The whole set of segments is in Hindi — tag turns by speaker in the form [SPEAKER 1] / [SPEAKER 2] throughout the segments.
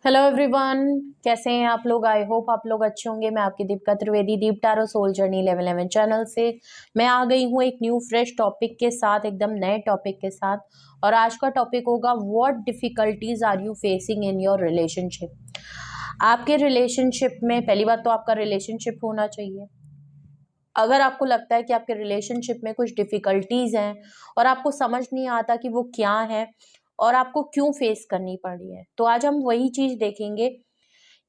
[SPEAKER 1] हेलो एवरीवन, कैसे हैं आप लोग। आई होप आप लोग अच्छे होंगे। मैं आपकी Deepika Trivedi, Deep tarot soul journey level 11 channel से मैं आ गई हूँ एक न्यू फ्रेश टॉपिक के साथ, एकदम नए टॉपिक के साथ। और आज का टॉपिक होगा what difficulties are you facing in your relationship. आपके रिलेशनशिप में पहली बात तो आपका रिलेशनशिप होना चाहिए। अगर आपको लगता है कि आपके रिलेशनशिप में कुछ डिफिकल्टीज हैं और आपको समझ नहीं आता कि वो क्या है और आपको क्यों फेस करनी पड़ रही है, तो आज हम वही चीज देखेंगे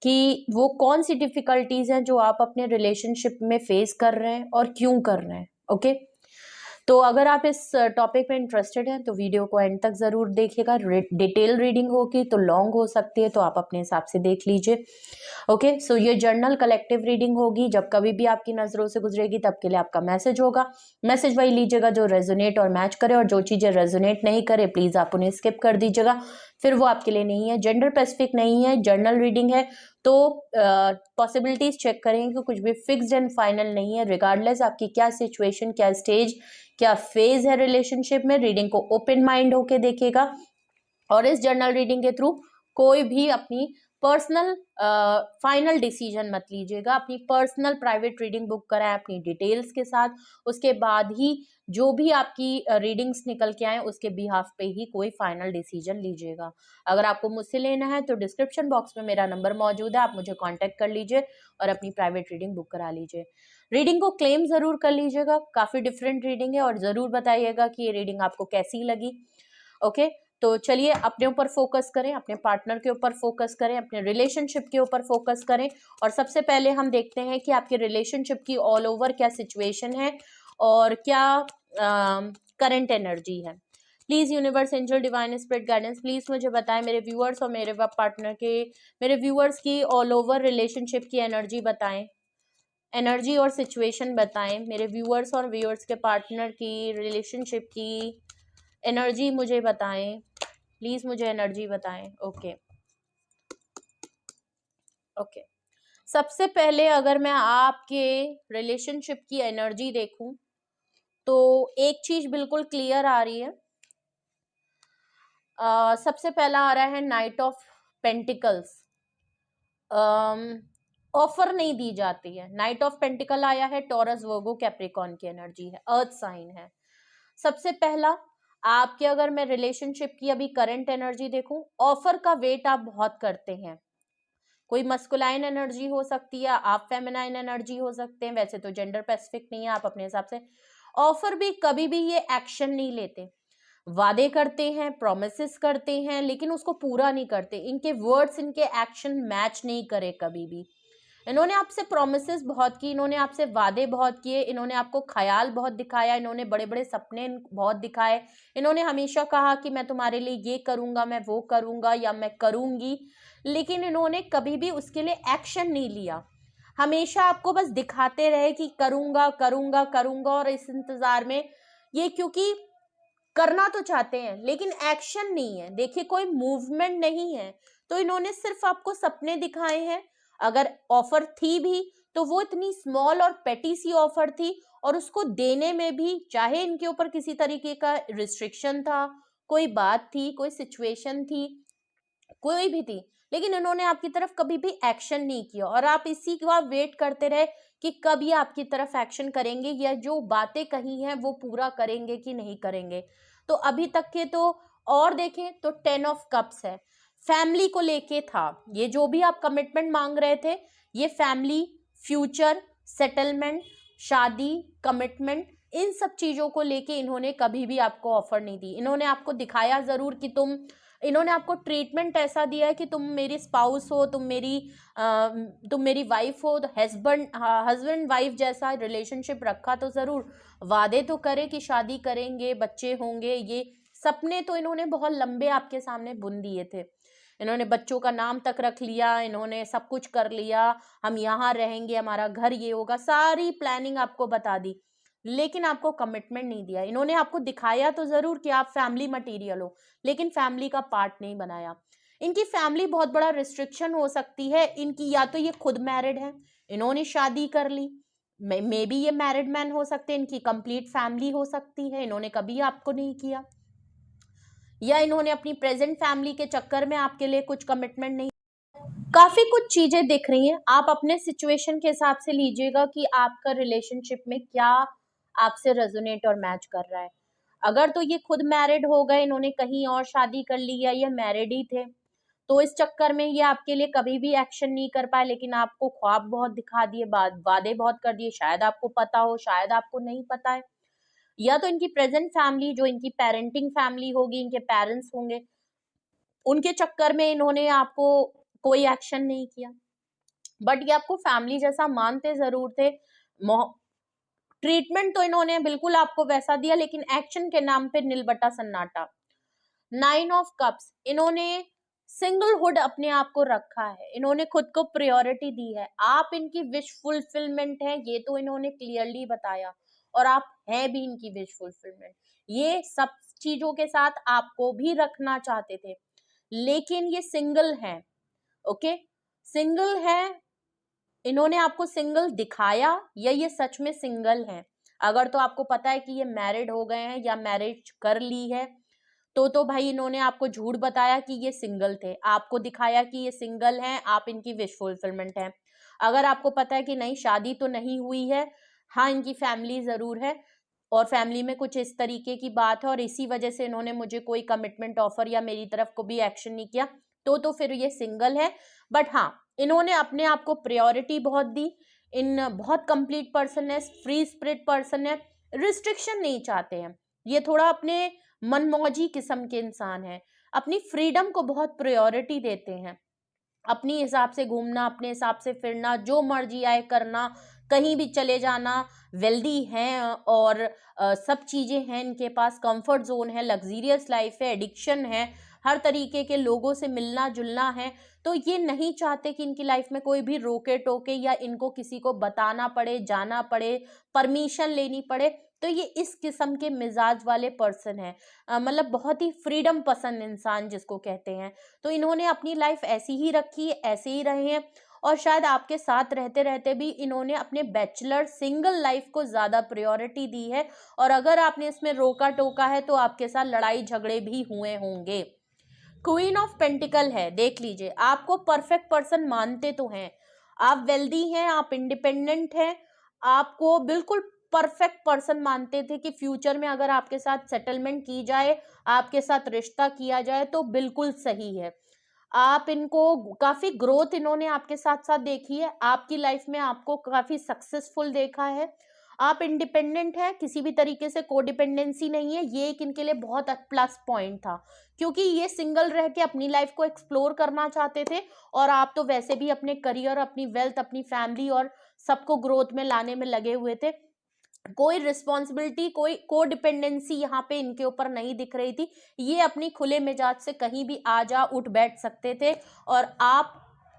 [SPEAKER 1] कि वो कौन सी डिफिकल्टीज हैं जो आप अपने रिलेशनशिप में फेस कर रहे हैं और क्यों कर रहे हैं। ओके, तो अगर आप इस टॉपिक में इंटरेस्टेड हैं तो वीडियो को एंड तक ज़रूर देखिएगा। डिटेल रीडिंग होगी तो लॉन्ग हो सकती है, तो आप अपने हिसाब से देख लीजिए। ओके, सो ये जर्नल कलेक्टिव रीडिंग होगी। जब कभी भी आपकी नज़रों से गुजरेगी तब के लिए आपका मैसेज होगा। मैसेज वही लीजिएगा जो रेजोनेट और मैच करे, और जो चीज़ें रेजोनेट नहीं करे प्लीज़ आप उन्हें स्किप कर दीजिएगा, फिर वो आपके लिए नहीं है। जेंडर स्पेसिफिक नहीं है, जर्नल रीडिंग है, तो पॉसिबिलिटीज चेक करेंगे कि कुछ भी फिक्स्ड एंड फाइनल नहीं है। रिगार्डलेस आपकी क्या सिचुएशन, क्या स्टेज, क्या फेज है रिलेशनशिप में, रीडिंग को ओपन माइंड होके देखिएगा। और इस जर्नल रीडिंग के थ्रू कोई भी अपनी पर्सनल फाइनल डिसीजन मत लीजिएगा। अपनी पर्सनल प्राइवेट रीडिंग बुक कराएं अपनी डिटेल्स के साथ, उसके बाद ही जो भी आपकी रीडिंग्स निकल के आए उसके बिहाफ पे ही कोई फाइनल डिसीजन लीजिएगा। अगर आपको मुझसे लेना है तो डिस्क्रिप्शन बॉक्स में मेरा नंबर मौजूद है, आप मुझे कांटेक्ट कर लीजिए और अपनी प्राइवेट रीडिंग बुक करा लीजिए। रीडिंग को क्लेम जरूर कर लीजिएगा, काफी डिफरेंट रीडिंग है, और जरूर बताइएगा कि ये रीडिंग आपको कैसी लगी। ओके, तो चलिए अपने ऊपर फोकस करें, अपने पार्टनर के ऊपर फोकस करें, अपने रिलेशनशिप के ऊपर फोकस करें। और सबसे पहले हम देखते हैं कि आपके रिलेशनशिप की ऑल ओवर क्या सिचुएशन है और क्या करंट एनर्जी है। Please universe, angel, divine spirit guidance, please मुझे बताएं मेरे व्यूअर्स और मेरे पार्टनर के, मेरे व्यूअर्स की ऑल ओवर रिलेशनशिप की एनर्जी बताएं, एनर्जी और सिचुएशन बताएं। मेरे व्यूअर्स और व्यूअर्स के पार्टनर की रिलेशनशिप की एनर्जी मुझे बताएं, प्लीज मुझे एनर्जी बताएं। ओके ओके, सबसे पहले अगर मैं आपके रिलेशनशिप की एनर्जी देखूं तो एक चीज बिल्कुल क्लियर आ रही है। सबसे पहला आ रहा है नाइट ऑफ पेंटिकल्स। ऑफर नहीं दी जाती है। नाइट ऑफ पेंटिकल आया है, टॉरस, वर्गो, कैप्रिकॉर्न की एनर्जी है, अर्थ साइन है। सबसे पहला आपके, अगर मैं रिलेशनशिप की अभी करंट एनर्जी देखूं, ऑफर का वेट आप बहुत करते हैं। कोई मस्कुलाइन एनर्जी हो सकती है, आप फेमिनाइन एनर्जी हो सकते हैं, वैसे तो जेंडर स्पेसिफिक नहीं है, आप अपने हिसाब से। ऑफर भी कभी भी ये एक्शन नहीं लेते, वादे करते हैं, प्रोमिसेस करते हैं, लेकिन उसको पूरा नहीं करते। इनके वर्ड्स, इनके एक्शन मैच नहीं करे कभी भी। इन्होंने आपसे प्रोमिसेस बहुत की, इन्होंने आपसे वादे बहुत किए, इन्होंने आपको ख्याल बहुत दिखाया, इन्होंने बड़े बड़े सपने बहुत दिखाए, इन्होंने हमेशा कहा कि मैं तुम्हारे लिए ये करूंगा, मैं वो करूंगा या मैं करूंगी, लेकिन इन्होंने कभी भी उसके लिए एक्शन नहीं लिया। हमेशा आपको बस दिखाते रहे कि करूंगा करूंगा करूंगा, और इस इंतजार में ये, क्योंकि करना तो चाहते हैं लेकिन एक्शन नहीं है, देखिए कोई मूवमेंट नहीं है, तो इन्होंने सिर्फ आपको सपने दिखाए हैं। अगर ऑफर थी भी तो वो इतनी स्मॉल और पेटी सी ऑफर थी, और उसको देने में भी चाहे इनके ऊपर किसी तरीके का रिस्ट्रिक्शन था, कोई बात थी, कोई सिचुएशन थी, कोई भी थी, लेकिन इन्होंने आपकी तरफ कभी भी एक्शन नहीं किया, और आप इसी का वेट करते रहे कि कब ये आपकी तरफ एक्शन करेंगे या जो बातें कही हैं वो पूरा करेंगे कि नहीं करेंगे। तो अभी तक के तो, और देखें तो 10 ऑफ कप्स है, फैमिली को लेके था। ये जो भी आप कमिटमेंट मांग रहे थे, ये फैमिली, फ्यूचर, सेटलमेंट, शादी, कमिटमेंट, इन सब चीजों को लेके इन्होंने कभी भी आपको ऑफर नहीं दी। इन्होंने आपको दिखाया जरूर कि इन्होंने आपको ट्रीटमेंट ऐसा दिया है कि तुम मेरी स्पाउस हो, तुम मेरी वाइफ हो, हस्बैंड वाइफ जैसा रिलेशनशिप रखा तो जरूर, वादे तो करे कि शादी करेंगे, बच्चे होंगे, ये सपने तो इन्होंने बहुत लंबे आपके सामने बुन दिए थे। इन्होंने बच्चों का नाम तक रख लिया, इन्होंने सब कुछ कर लिया, हम यहाँ रहेंगे, हमारा घर ये होगा, सारी प्लानिंग आपको बता दी, लेकिन आपको कमिटमेंट नहीं दिया। इन्होंने आपको दिखाया तो जरूर कि आप फैमिली मटेरियल हो, लेकिन फैमिली का पार्ट नहीं बनाया। इनकी फैमिली बहुत बड़ा रिस्ट्रिक्शन हो सकती है इनकी, या तो ये खुद मैरिड है, इन्होंने शादी कर ली, मे बी ये मैरिड मैन हो सकते हैं, इनकी कंप्लीट फैमिली हो सकती है, इन्होंने कभी आपको नहीं किया, या इन्होंने अपनी प्रेजेंट फैमिली के चक्कर में आपके लिए कुछ कमिटमेंट नहीं, काफी कुछ चीजें दिख रही हैं, आप अपने सिचुएशन के हिसाब से लीजिएगा कि आपका रिलेशनशिप में क्या आपसे रेजोनेट और मैच कर रहा है। अगर तो ये खुद मैरिड हो गए, इन्होंने कहीं और शादी कर ली, या ये मैरिड ही थे, तो इस चक्कर में ये आपके लिए कभी भी एक्शन नहीं कर पाए, लेकिन आपको ख्वाब बहुत दिखा दिए, वादे बहुत कर दिए, शायद आपको पता हो, शायद आपको नहीं पता है। या तो इनकी प्रेजेंट फैमिली, जो इनकी पेरेंटिंग फैमिली होगी, इनके पेरेंट्स होंगे, उनके चक्कर में इन्होंने आपको कोई एक्शन नहीं किया, बट ये आपको फैमिली जैसा मानते जरूर थे। ट्रीटमेंट तो इन्होंने बिल्कुल आपको वैसा दिया, लेकिन एक्शन के नाम पे नीलबटा सन्नाटा। 9 ऑफ कप्स, इन्होंने सिंगलहुड अपने आप को रखा है, इन्होंने खुद को प्रायोरिटी दी है, आप इनकी विश फुलफिलमेंट है, ये तो इन्होंने क्लियरली बताया, और आप हैं भी इनकी विश फुलफिलमेंट। ये सब चीजों के साथ आपको भी रखना चाहते थे, लेकिन ये सिंगल है। ओके, सिंगल है, इन्होंने आपको सिंगल दिखाया, या ये सच में सिंगल हैं। अगर तो आपको पता है कि ये मैरिड हो गए हैं या मैरिज कर ली है, तो भाई इन्होंने आपको झूठ बताया कि ये सिंगल थे, आपको दिखाया कि ये सिंगल हैं, आप इनकी विश फुलफिलमेंट है। अगर आपको पता है कि नहीं, शादी तो नहीं हुई है, हाँ इनकी फैमिली जरूर है, और फैमिली में कुछ इस तरीके की बात है, और इसी वजह से इन्होंने मुझे कोई कमिटमेंट ऑफर या मेरी तरफ को भी एक्शन नहीं किया, तो फिर ये सिंगल है। बट हाँ, इन्होंने अपने आप को प्रायोरिटी बहुत दी, इन बहुत कंप्लीट पर्सन है, फ्री स्पिरिट पर्सन है, रिस्ट्रिक्शन नहीं चाहते हैं, ये थोड़ा अपने मनमौजी किस्म के इंसान हैं, अपनी फ्रीडम को बहुत प्रायोरिटी देते हैं, अपनी हिसाब से घूमना, अपने हिसाब से फिरना, जो मर्जी आए करना, कहीं भी चले जाना, वेल्दी हैं, और सब चीजें हैं इनके पास, कंफर्ट जोन है, लग्जीरियस लाइफ है, एडिक्शन है, हर तरीके के लोगों से मिलना जुलना है। तो ये नहीं चाहते कि इनकी लाइफ में कोई भी रोके टोके, या इनको किसी को बताना पड़े, जाना पड़े, परमिशन लेनी पड़े। तो ये इस किस्म के मिजाज वाले पर्सन है, मतलब बहुत ही फ्रीडम पसंद इंसान जिसको कहते हैं। तो इन्होंने अपनी लाइफ ऐसी ही रखी है, ऐसे ही रहे हैं, और शायद आपके साथ रहते रहते भी इन्होंने अपने बैचलर सिंगल लाइफ को ज्यादा प्रायोरिटी दी है, और अगर आपने इसमें रोका टोका है तो आपके साथ लड़ाई झगड़े भी हुए होंगे। क्वीन ऑफ पेंटिकल है, देख लीजिए, आपको परफेक्ट पर्सन मानते तो हैं, आप वेल्दी हैं, आप इंडिपेंडेंट हैं, आपको बिल्कुल परफेक्ट पर्सन मानते थे कि फ्यूचर में अगर आपके साथ सेटलमेंट की जाए, आपके साथ रिश्ता किया जाए, तो बिल्कुल सही है। आप इनको काफी ग्रोथ इन्होंने आपके साथ साथ देखी है, आपकी लाइफ में आपको काफी सक्सेसफुल देखा है, आप इंडिपेंडेंट है, किसी भी तरीके से कोडिपेंडेंसी नहीं है, ये एक इनके लिए बहुत प्लस पॉइंट था, क्योंकि ये सिंगल रह के अपनी लाइफ को एक्सप्लोर करना चाहते थे, और आप तो वैसे भी अपने करियर, अपनी वेल्थ, अपनी फैमिली और सबको ग्रोथ में लाने में लगे हुए थे। कोई रिस्पॉन्सिबिलिटी, कोई कोडिपेंडेंसी यहाँ पे इनके ऊपर नहीं दिख रही थी, ये अपनी खुले मिजाज से कहीं भी आ जा उठ बैठ सकते थे, और आप,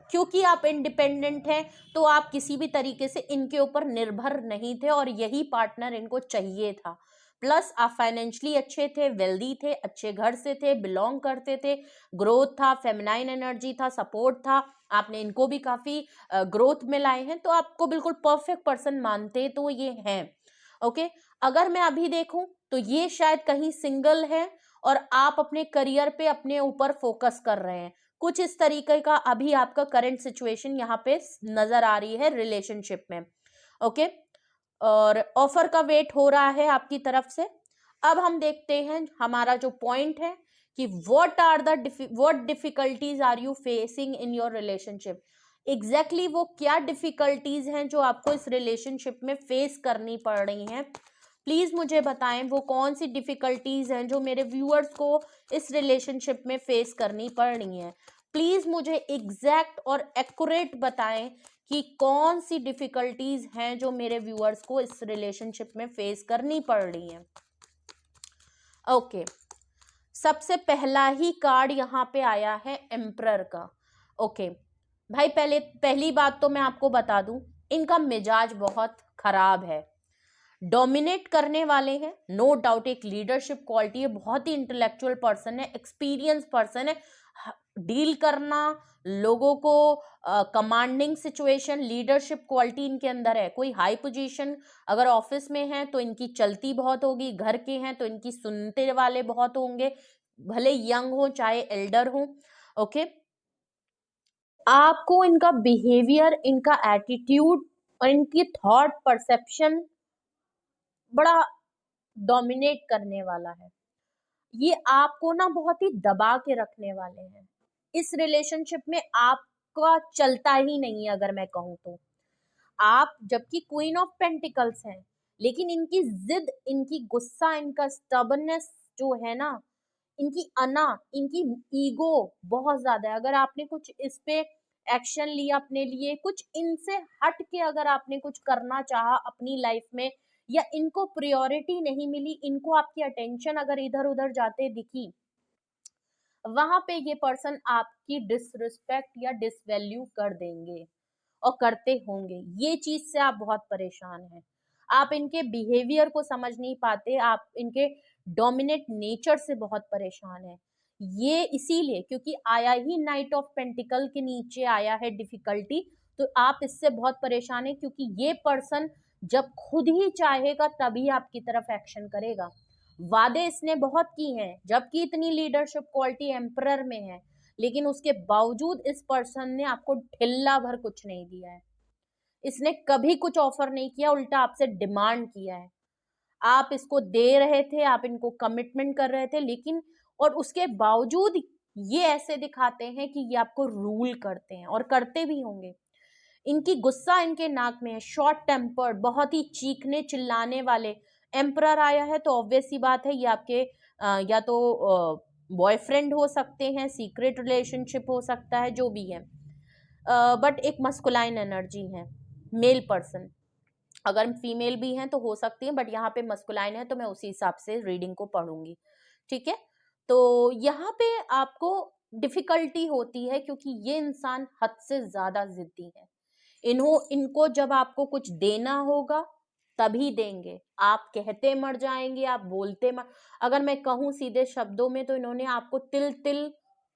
[SPEAKER 1] क्योंकि आप इंडिपेंडेंट हैं, तो आप किसी भी तरीके से इनके ऊपर निर्भर नहीं थे, और यही पार्टनर इनको चाहिए था। प्लस आप फाइनेंशियली अच्छे थे, वेल्दी थे, अच्छे घर से थे, बिलोंग करते थे, ग्रोथ था, फेमिनाइन एनर्जी था, सपोर्ट था, आपने इनको भी काफी ग्रोथ में लाए हैं, तो आपको बिल्कुल परफेक्ट पर्सन मानते तो ये हैं। ओके, अगर मैं अभी देखूं तो ये शायद कहीं सिंगल है, और आप अपने करियर पे, अपने ऊपर फोकस कर रहे हैं, कुछ इस तरीके का अभी आपका करंट सिचुएशन यहाँ पे नजर आ रही है रिलेशनशिप में। ओके, और ऑफर का वेट हो रहा है आपकी तरफ से। अब हम देखते हैं हमारा जो पॉइंट है कि what difficulties are you facing in your relationship. Exactly वो क्या डिफिकल्टीज हैं जो आपको इस रिलेशनशिप में फेस करनी पड़ रही हैं, प्लीज मुझे बताएं, वो कौन सी डिफिकल्टीज हैं जो मेरे व्यूअर्स को इस रिलेशनशिप में फेस करनी पड़ रही हैं। प्लीज मुझे एग्जैक्ट और एक्यूरेट बताएं कि कौन सी डिफिकल्टीज हैं जो मेरे व्यूअर्स को इस रिलेशनशिप में फेस करनी पड़ रही हैं। ओके, सबसे पहला ही कार्ड यहाँ पे आया है एम्परर का। ओके भाई, पहली बात तो मैं आपको बता दूं, इनका मिजाज बहुत खराब है, डोमिनेट करने वाले हैं, नो डाउट, एक लीडरशिप क्वालिटी है, बहुत ही इंटेलेक्चुअल पर्सन है, एक्सपीरियंस पर्सन है, डील करना, लोगों को कमांडिंग सिचुएशन, लीडरशिप क्वालिटी इनके अंदर है। कोई हाई पोजीशन अगर ऑफिस में है तो इनकी चलती बहुत होगी, घर के हैं तो इनकी सुनते वाले बहुत होंगे, भले यंग हो चाहे एल्डर हो। ओके, आपको इनका बिहेवियर, इनका एटीट्यूड और इनकी थॉट परसेप्शन बड़ा डोमिनेट करने वाला है। ये आपको ना बहुत ही दबा के रखने वाले हैं। इस रिलेशनशिप में आपका चलता ही नहीं है अगर मैं कहूँ तो। आप जबकि क्वीन ऑफ पेंटिकल्स हैं, लेकिन इनकी जिद, इनकी गुस्सा, इनका स्टबर्ननेस जो है ना, इनकी अना, इनकी ईगो बहुत ज्यादा है। अगर आपने कुछ इस पे एक्शन लिया अपने लिए, कुछ इनसे हट के अगर आपने कुछ करना चाहा अपनी लाइफ में, या इनको प्रायोरिटी नहीं मिली, इनको आपकी अटेंशन अगर इधर उधर जाते दिखी, वहां पे ये पर्सन आपकी डिसरिस्पेक्ट या डिसवैल्यू कर देंगे और करते होंगे। ये चीज से आप बहुत परेशान हैं। आप इनके बिहेवियर को समझ नहीं पाते, आप इनके डोमिनेट नेचर से बहुत परेशान हैं। ये इसीलिए क्योंकि आया ही नाइट ऑफ पेंटिकल के नीचे आया है डिफिकल्टी, तो आप इससे बहुत परेशान हैं क्योंकि ये पर्सन जब खुद ही चाहेगा तभी आपकी तरफ एक्शन करेगा। वादे इसने बहुत की हैं, जबकि इतनी लीडरशिप क्वालिटी एम्परर में है, लेकिन उसके बावजूद इस पर्सन ने आपको ढिल्ला भर कुछ नहीं दिया है। इसने कभी कुछ ऑफर नहीं किया, उल्टा आपसे डिमांड किया है। आप इसको दे रहे थे, आप इनको कमिटमेंट कर रहे थे, लेकिन और उसके बावजूद ये ऐसे दिखाते हैं कि ये आपको रूल करते हैं और करते भी होंगे। इनकी गुस्सा इनके नाक में है, शॉर्ट टेम्पर्ड, बहुत ही चीखने चिल्लाने वाले। एम्परर आया है तो ऑब्वियस सी बात है ये आपके या तो बॉयफ्रेंड हो सकते हैं, सीक्रेट रिलेशनशिप हो सकता है, जो भी है, बट एक मस्कुलाइन एनर्जी है, मेल पर्सन। अगर फीमेल भी हैं तो हो सकती है, बट यहाँ पे मस्कुलाइन है तो मैं उसी हिसाब से रीडिंग को पढ़ूंगी। ठीक है, तो यहाँ पे आपको डिफिकल्टी होती है क्योंकि ये इंसान हद से ज्यादा जिद्दी है। इनको जब आपको कुछ देना होगा तभी देंगे। आप कहते मर जाएंगे, आप बोलते मर, अगर मैं कहूँ सीधे शब्दों में तो इन्होंने आपको तिल तिल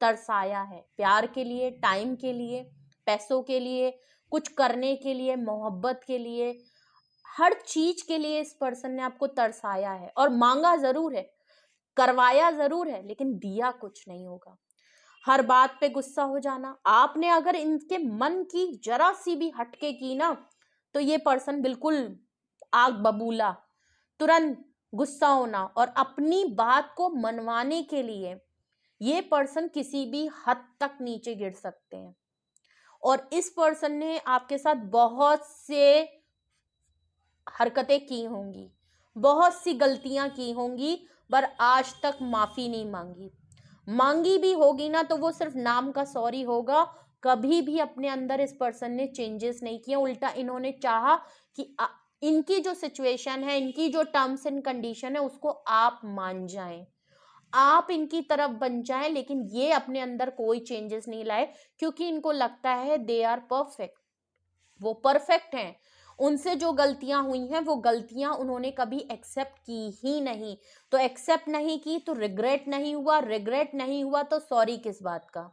[SPEAKER 1] तरसाया है, प्यार के लिए, टाइम के लिए, पैसों के लिए, कुछ करने के लिए, मोहब्बत के लिए, हर चीज के लिए इस पर्सन ने आपको तरसाया है। और मांगा जरूर है, करवाया जरूर है, लेकिन दिया कुछ नहीं होगा। हर बात पे गुस्सा हो जाना, आपने अगर इनके मन की जरा सी भी हटके की ना, तो ये पर्सन बिल्कुल आग बबूला, तुरंत गुस्सा होना, और अपनी बात को मनवाने के लिए ये पर्सन किसी भी हद तक नीचे गिर सकते हैं। और इस पर्सन ने आपके साथ बहुत से हरकतें की होंगी, बहुत सी गलतियां की होंगी, पर आज तक माफी नहीं मांगी। मांगी भी होगी ना तो वो सिर्फ नाम का सॉरी होगा। कभी भी अपने अंदर इस पर्सन ने चेंजेस नहीं किया, उल्टा इन्होंने चाहा कि इनकी जो सिचुएशन है, इनकी जो टर्म्स एंड कंडीशन है, उसको आप मान जाएं, आप इनकी तरफ बन जाएं, लेकिन ये अपने अंदर कोई चेंजेस नहीं लाए क्योंकि इनको लगता है दे आर परफेक्ट, वो परफेक्ट हैं। उनसे जो गलतियां हुई हैं वो गलतियां उन्होंने कभी एक्सेप्ट की ही नहीं, तो एक्सेप्ट नहीं की तो रिग्रेट नहीं हुआ, रिग्रेट नहीं हुआ तो सॉरी किस बात का।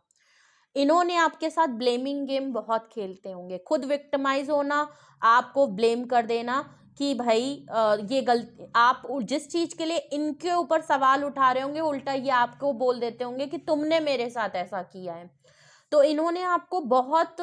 [SPEAKER 1] इन्होंने आपके साथ ब्लेमिंग गेम बहुत खेलते होंगे, खुद विक्टिमाइज होना, आपको ब्लेम कर देना कि भाई ये गलती, आप जिस चीज के लिए इनके ऊपर सवाल उठा रहे होंगे, उल्टा ये आपको बोल देते होंगे कि तुमने मेरे साथ ऐसा किया है। तो इन्होंने आपको बहुत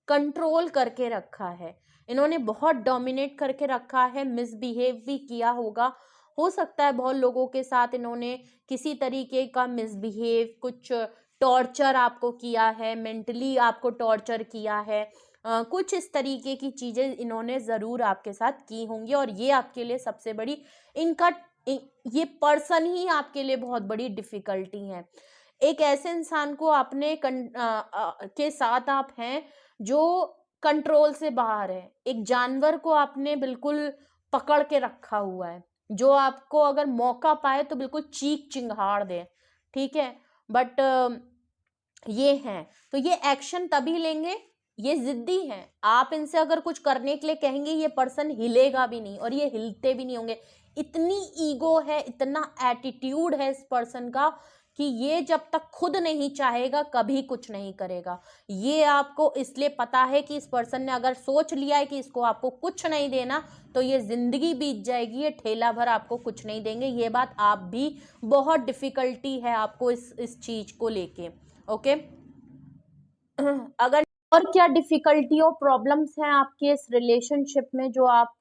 [SPEAKER 1] कंट्रोल करके रखा है, इन्होंने बहुत डोमिनेट करके रखा है, मिसबिहेव भी किया होगा। हो सकता है बहुत लोगों के साथ इन्होंने किसी तरीके का मिसबिहेव, कुछ टॉर्चर आपको किया है, मेंटली आपको टॉर्चर किया है, कुछ इस तरीके की चीजें इन्होंने जरूर आपके साथ की होंगी। और ये आपके लिए सबसे बड़ी, इनका ये पर्सन ही आपके लिए बहुत बड़ी डिफिकल्टी है। एक ऐसे इंसान को अपने के साथ आप हैं जो कंट्रोल से बाहर है, एक जानवर को आपने बिल्कुल पकड़ के रखा हुआ है, जो आपको अगर मौका पाए तो बिल्कुल चीख चिंगाड़ दे। ठीक है, बट ये हैं तो ये एक्शन तभी लेंगे, ये जिद्दी हैं। आप इनसे अगर कुछ करने के लिए कहेंगे ये पर्सन हिलेगा भी नहीं, और ये हिलते भी नहीं होंगे। इतनी ईगो है, इतना एटीट्यूड है इस पर्सन का कि ये जब तक खुद नहीं चाहेगा कभी कुछ नहीं करेगा। ये आपको इसलिए पता है कि इस पर्सन ने अगर सोच लिया है कि इसको आपको कुछ नहीं देना तो ये जिंदगी बीत जाएगी, ये ठेला भर आपको कुछ नहीं देंगे। ये बात आप भी, बहुत डिफिकल्टी है आपको इस चीज को लेके। ओके, अगर और क्या डिफिकल्टी और प्रॉब्लम्स हैं आपके इस रिलेशनशिप में जो आप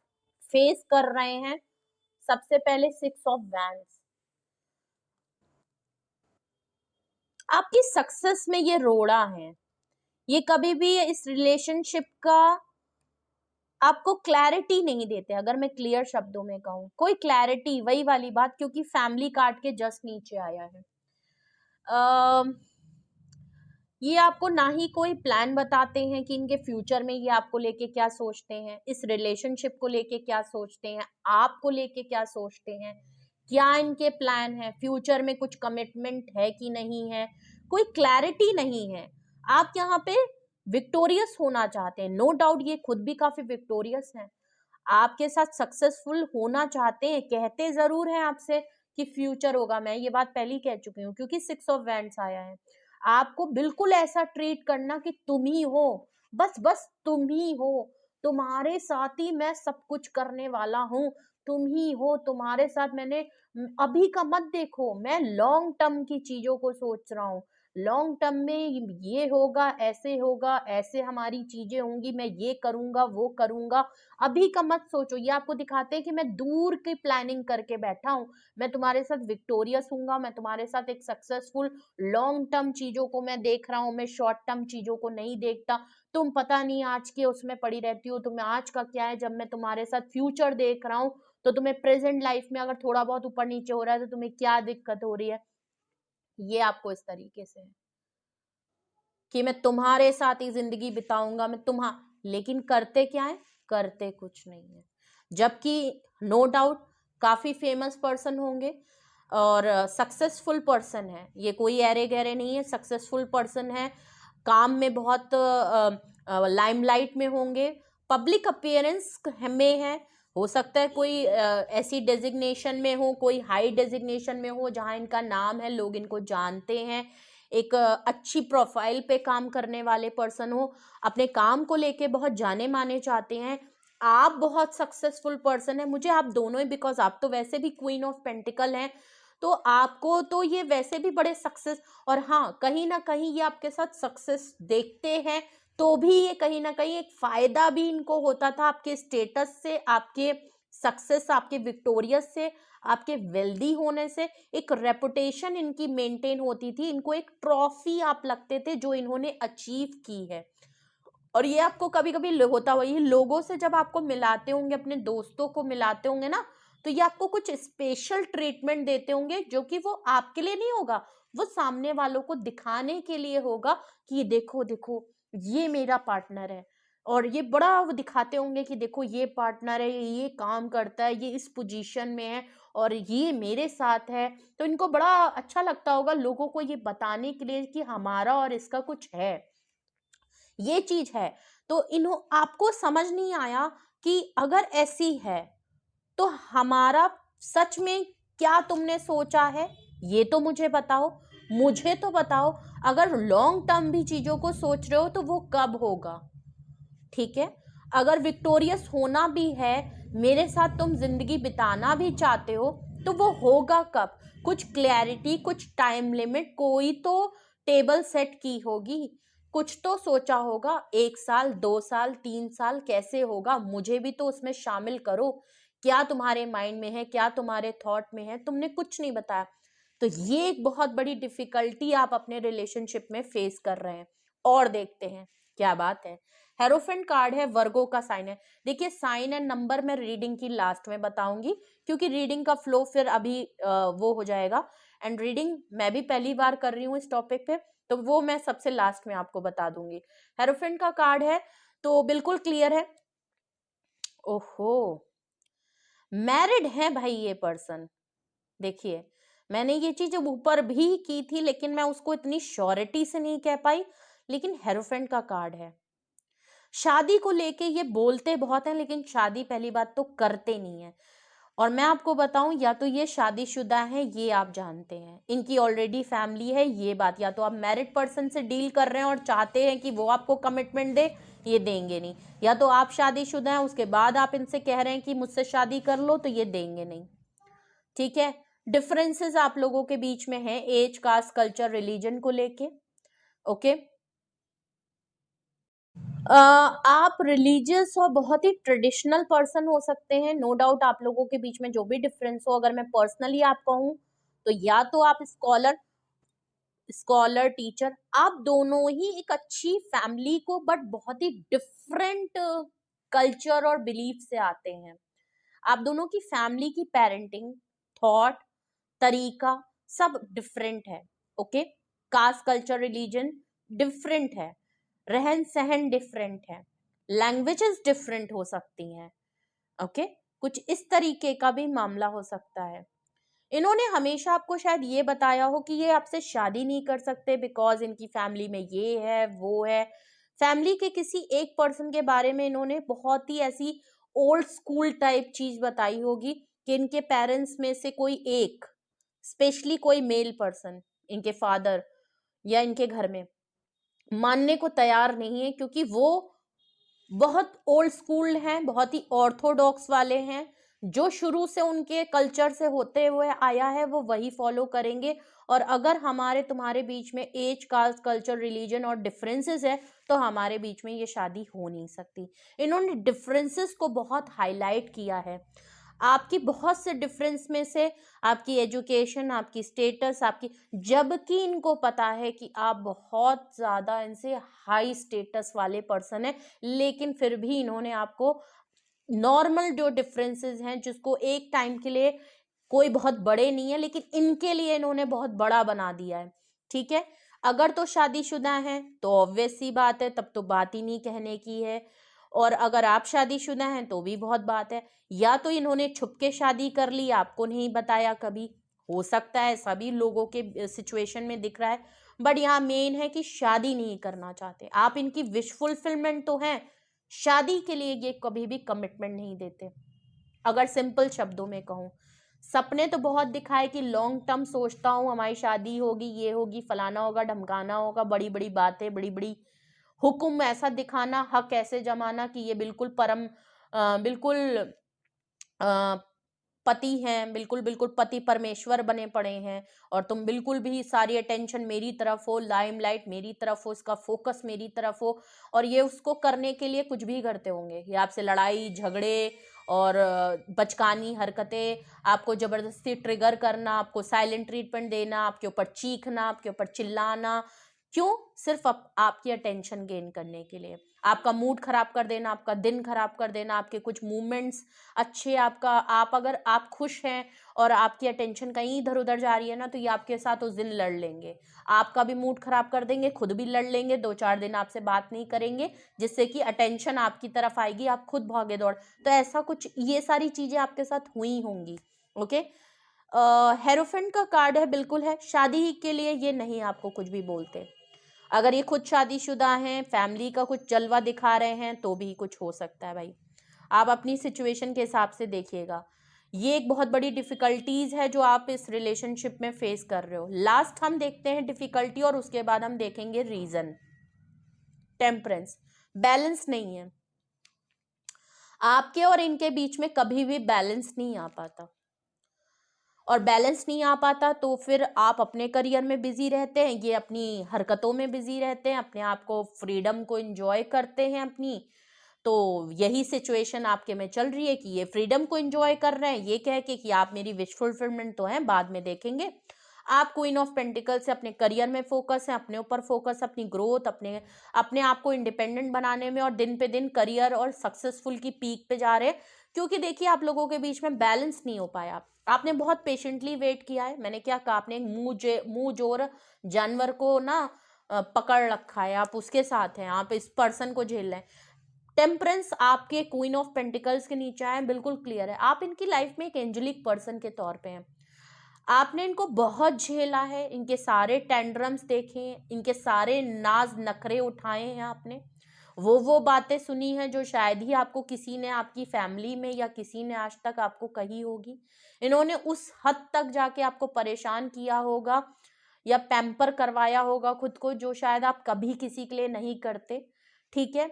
[SPEAKER 1] फेस कर रहे हैं? सबसे पहले 6 ऑफ वैंड्स, आपकी सक्सेस में ये रोड़ा है, ये कभी भी इस रिलेशनशिप का आपको क्लैरिटी नहीं देते। अगर मैं क्लियर शब्दों में कहूं, कोई क्लैरिटी, वही वाली बात, क्योंकि फैमिली कार्ड के जस्ट नीचे आया है। ये आपको ना ही कोई प्लान बताते हैं कि इनके फ्यूचर में ये आपको लेके क्या सोचते हैं, इस रिलेशनशिप को लेके क्या सोचते हैं, आपको लेके क्या सोचते हैं, क्या इनके प्लान है, फ्यूचर में कुछ कमिटमेंट है कि नहीं है, कोई क्लैरिटी नहीं है। आप यहाँ पे विक्टोरियस होना चाहते हैं, नो डाउट ये खुद भी काफी विक्टोरियस हैं, आपके साथ सक्सेसफुल होना चाहते हैं, कहते जरूर हैं आपसे कि फ्यूचर होगा, मैं ये बात पहले ही कह चुकी हूँ, क्योंकि 6 ऑफ वैंड्स आया है। आपको बिल्कुल ऐसा ट्रीट करना कि तुम ही हो, बस बस तुम ही हो, तुम्हारे साथ ही मैं सब कुछ करने वाला हूँ, तुम ही हो, तुम्हारे साथ मैंने अभी का मत देखो, मैं लॉन्ग टर्म की चीजों को सोच रहा हूँ, लॉन्ग टर्म में ये होगा, ऐसे हमारी चीजें होंगी, मैं ये करूंगा वो करूंगा, अभी का मत सोचो। ये आपको दिखाते हैं कि मैं दूर की प्लानिंग करके बैठा हूँ, मैं तुम्हारे साथ विक्टोरियस हूंगा, मैं तुम्हारे साथ एक सक्सेसफुल लॉन्ग टर्म चीजों को मैं देख रहा हूँ, मैं शॉर्ट टर्म चीजों को नहीं देखता। तुम पता नहीं आज के उसमें पड़ी रहती हो, तुम्हें आज का क्या है, जब मैं तुम्हारे साथ फ्यूचर देख रहा हूँ तो तुम्हें प्रेजेंट लाइफ में अगर थोड़ा बहुत ऊपर नीचे हो रहा है तो तुम्हें क्या दिक्कत हो रही है। ये आपको इस तरीके से है कि मैं तुम्हारे साथ ही जिंदगी बिताऊंगा, मैं लेकिन करते क्या है, करते कुछ नहीं है। जबकि नो डाउट काफी फेमस पर्सन होंगे और सक्सेसफुल पर्सन है, ये कोई ऐरे गहरे नहीं है, सक्सेसफुल पर्सन है, काम में बहुत लाइमलाइट में होंगे, पब्लिक अपीयरेंस में है, हो सकता है कोई ऐसी डेजिग्नेशन में हो, कोई हाई डेजिग्नेशन में हो जहां इनका नाम है, लोग इनको जानते हैं, एक अच्छी प्रोफाइल पे काम करने वाले पर्सन हो, अपने काम को लेके बहुत जाने माने चाहते हैं, आप बहुत सक्सेसफुल पर्सन है, मुझे आप दोनों ही, बिकॉज आप तो वैसे भी क्वीन ऑफ पेंटिकल हैं, तो आपको तो ये वैसे भी बड़े सक्सेस, और हाँ कहीं ना कहीं ये आपके साथ सक्सेस देखते हैं तो भी ये कहीं ना कहीं एक फायदा भी इनको होता था आपके स्टेटस से, आपके सक्सेस, आपके विक्टोरियस से, आपके वेल्दी होने से, एक रेपुटेशन इनकी मेंटेन होती थी, इनको एक ट्रॉफी आप लगते थे जो इन्होंने अचीव की है। और ये आपको कभी कभी होता हुआ, ये लोगों से जब आपको मिलाते होंगे, अपने दोस्तों को मिलाते होंगे ना, तो ये आपको कुछ स्पेशल ट्रीटमेंट देते होंगे जो कि वो आपके लिए नहीं होगा, वो सामने वालों को दिखाने के लिए होगा कि देखो देखो ये मेरा पार्टनर है, और ये बड़ा वो दिखाते होंगे कि देखो ये पार्टनर है, ये काम करता है, ये इस पोजीशन में है और ये मेरे साथ है। तो इनको बड़ा अच्छा लगता होगा लोगों को ये बताने के लिए कि हमारा और इसका कुछ है, ये चीज है। तो इन्हों आपको समझ नहीं आया कि अगर ऐसी है तो हमारा सच में क्या तुमने सोचा है, ये तो मुझे बताओ, मुझे तो बताओ। अगर लॉन्ग टर्म भी चीजों को सोच रहे हो तो वो कब होगा, ठीक है? अगर विक्टोरियस होना भी है, मेरे साथ तुम जिंदगी बिताना भी चाहते हो, तो वो होगा कब? कुछ क्लैरिटी, कुछ टाइम लिमिट, कोई तो टेबल सेट की होगी, कुछ तो सोचा होगा, 1 साल 2 साल 3 साल कैसे होगा, मुझे भी तो उसमें शामिल करो, क्या तुम्हारे माइंड में है, क्या तुम्हारे थॉट में है, तुमने कुछ नहीं बताया। तो ये एक बहुत बड़ी डिफिकल्टी आप अपने रिलेशनशिप में फेस कर रहे हैं। और देखते हैं क्या बात है। हेरोफेंट कार्ड है, वर्गो का साइन है। देखिए साइन एंड नंबर मैं रीडिंग की लास्ट में बताऊंगी, क्योंकि रीडिंग का फ्लो फिर अभी वो हो जाएगा, एंड रीडिंग मैं भी पहली बार कर रही हूँ इस टॉपिक पे, तो वो मैं सबसे लास्ट में आपको बता दूंगी। हेरोफेंट का कार्ड है तो बिल्कुल क्लियर है। ओहो, मैरिड है भाई ये पर्सन। देखिए मैंने ये चीज ऊपर भी की थी लेकिन मैं उसको इतनी श्योरिटी से नहीं कह पाई, लेकिन हेरोफेंट का कार्ड है। शादी को लेके ये बोलते बहुत हैं लेकिन शादी पहली बात तो करते नहीं है। और मैं आपको बताऊं, या तो ये शादीशुदा है, ये आप जानते हैं, इनकी ऑलरेडी फैमिली है, ये बात, या तो आप मैरिड पर्सन से डील कर रहे हैं और चाहते हैं कि वो आपको कमिटमेंट दे, ये देंगे नहीं, या तो आप शादीशुदा हैं उसके बाद आप इनसे कह रहे हैं कि मुझसे शादी कर लो, तो ये देंगे नहीं, ठीक है? डिफरेंसेस आप लोगों के बीच में है, एज, कास्ट, कल्चर, रिलीजन को लेके। ओके, आप रिलीजियस और बहुत ही ट्रेडिशनल पर्सन हो सकते हैं, नो डाउट। आप लोगों के बीच में जो भी डिफरेंस हो, अगर मैं पर्सनली आप कहूँ तो या तो आप स्कॉलर टीचर, आप दोनों ही एक अच्छी फैमिली को बट बहुत ही डिफरेंट कल्चर और बिलीफ से आते हैं। आप दोनों की फैमिली की पेरेंटिंग, थॉट, तरीका सब डिफरेंट है। Okay, caste, culture, religion different है, रहन सहन डिफरेंट है, लैंग्वेजेस डिफरेंट हो सकती हैं। ओके, कुछ इस तरीके का भी मामला हो सकता है। इन्होंने हमेशा आपको शायद ये बताया हो कि ये आपसे शादी नहीं कर सकते बिकॉज इनकी फैमिली में ये है वो है। फैमिली के किसी एक पर्सन के बारे में इन्होंने बहुत ही ऐसी ओल्ड स्कूल टाइप चीज बताई होगी कि इनके पेरेंट्स में से कोई एक, स्पेशली कोई मेल पर्सन, इनके फादर या इनके घर में मानने को तैयार नहीं है, क्योंकि वो बहुत ओल्ड स्कूल हैं, बहुत ही ऑर्थोडॉक्स वाले हैं। जो शुरू से उनके कल्चर से होते हुए आया है वो वही फॉलो करेंगे। और अगर हमारे तुम्हारे बीच में एज, कास्ट, कल्चर, रिलीजन और डिफरेंसेस है तो हमारे बीच में ये शादी हो नहीं सकती। इन्होंने डिफरेंसेस को बहुत हाईलाइट किया है। आपकी बहुत से डिफरेंस में से आपकी एजुकेशन, आपकी स्टेटस, आपकी, जबकि इनको पता है कि आप बहुत ज़्यादा इनसे हाई स्टेटस वाले पर्सन हैं, लेकिन फिर भी इन्होंने आपको नॉर्मल जो डिफरेंसेस हैं जिसको एक टाइम के लिए कोई बहुत बड़े नहीं है लेकिन इनके लिए इन्होंने बहुत बड़ा बना दिया है। ठीक है, अगर तो शादीशुदा हैं तो ऑब्वियस सी बात है, तब तो बात ही नहीं कहने की है। और अगर आप शादीशुदा हैं तो भी बहुत बात है। या तो इन्होंने छुप के शादी कर ली, आपको नहीं बताया कभी, हो सकता है सभी लोगों के सिचुएशन में दिख रहा है। बट यहाँ मेन है कि शादी नहीं करना चाहते आप, इनकी विश फुलफिलमेंट तो है, शादी के लिए ये कभी भी कमिटमेंट नहीं देते। अगर सिंपल शब्दों में कहूँ, सपने तो बहुत दिखाए कि लॉन्ग टर्म सोचता हूँ, हमारी शादी होगी, ये होगी, फलाना होगा, ढमकाना होगा, बड़ी बड़ी बातें, बड़ी बड़ी हुक्म ऐसा दिखाना, हक ऐसे जमाना कि ये बिल्कुल परम बिल्कुल पति हैं, बिल्कुल बिल्कुल पति परमेश्वर बने पड़े हैं। और तुम बिल्कुल भी सारी अटेंशन मेरी तरफ हो, लाइमलाइट मेरी तरफ हो, इसका फोकस मेरी तरफ हो। और ये उसको करने के लिए कुछ भी करते होंगे, ये आपसे लड़ाई झगड़े और बचकानी हरकतें, आपको जबरदस्ती ट्रिगर करना, आपको साइलेंट ट्रीटमेंट देना, आपके ऊपर चीखना, आपके ऊपर चिल्लाना। क्यों? सिर्फ आपकी अटेंशन गेन करने के लिए, आपका मूड खराब कर देना, आपका दिन खराब कर देना, आपके कुछ मूवमेंट्स अच्छे, आपका, आप अगर आप खुश हैं और आपकी अटेंशन कहीं इधर उधर जा रही है ना, तो ये आपके साथ उस दिन लड़ लेंगे, आपका भी मूड खराब कर देंगे, खुद भी लड़ लेंगे, 2-4 दिन आपसे बात नहीं करेंगे, जिससे कि अटेंशन आपकी तरफ आएगी, आप खुद भागे दौड़। तो ऐसा कुछ, ये सारी चीजें आपके साथ हुई होंगी। ओके, हेरोफेंट का कार्ड है, बिल्कुल है, शादी के लिए ये नहीं आपको कुछ भी बोलते। अगर ये खुद शादीशुदा हैं, फैमिली का कुछ जलवा दिखा रहे हैं तो भी कुछ हो सकता है भाई। आप अपनी सिचुएशन के हिसाब से देखिएगा। ये एक बहुत बड़ी डिफिकल्टीज है जो आप इस रिलेशनशिप में फेस कर रहे हो। लास्ट हम देखते हैं डिफिकल्टी और उसके बाद हम देखेंगे रीजन। टेम्परेंस, बैलेंस नहीं है आपके और इनके बीच में, कभी भी बैलेंस नहीं आ पाता। और बैलेंस नहीं आ पाता तो फिर आप अपने करियर में बिजी रहते हैं, ये अपनी हरकतों में बिजी रहते हैं, अपने आप को, फ्रीडम को एंजॉय करते हैं अपनी। तो यही सिचुएशन आपके में चल रही है कि ये फ्रीडम को एंजॉय कर रहे हैं, ये कह के कि आप मेरी विश फुलफिलमेंट तो हैं, बाद में देखेंगे। आप क्वीन ऑफ पेंटिकल से अपने करियर में फोकस है, अपने ऊपर फोकस, अपनी ग्रोथ, अपने अपने आप को इंडिपेंडेंट बनाने में, और दिन पे दिन करियर और सक्सेसफुल की पीक पे जा रहे हैं। क्योंकि देखिए आप लोगों के बीच में बैलेंस नहीं हो पाया। आपने बहुत पेशेंटली वेट किया है, मैंने क्या कहा, आपने एक मुंह जोर जानवर को ना पकड़ रखा है, आप उसके साथ हैं, आप इस पर्सन को झेल रहे हैं। टेम्परेंस आपके क्वीन ऑफ पेंटिकल्स के नीचे आए, बिल्कुल क्लियर है, आप इनकी लाइफ में एक एंजेलिक पर्सन के तौर पे हैं। आपने इनको बहुत झेला है, इनके सारे टेंड्रम्स देखे, इनके सारे नाज नखरे उठाए हैं आपने, वो बातें सुनी हैं जो शायद ही आपको किसी ने आपकी फैमिली में या किसी ने आज तक आपको कही होगी। इन्होंने उस हद तक जाके आपको परेशान किया होगा या पैम्पर करवाया होगा खुद को, जो शायद आप कभी किसी के लिए नहीं करते। ठीक है,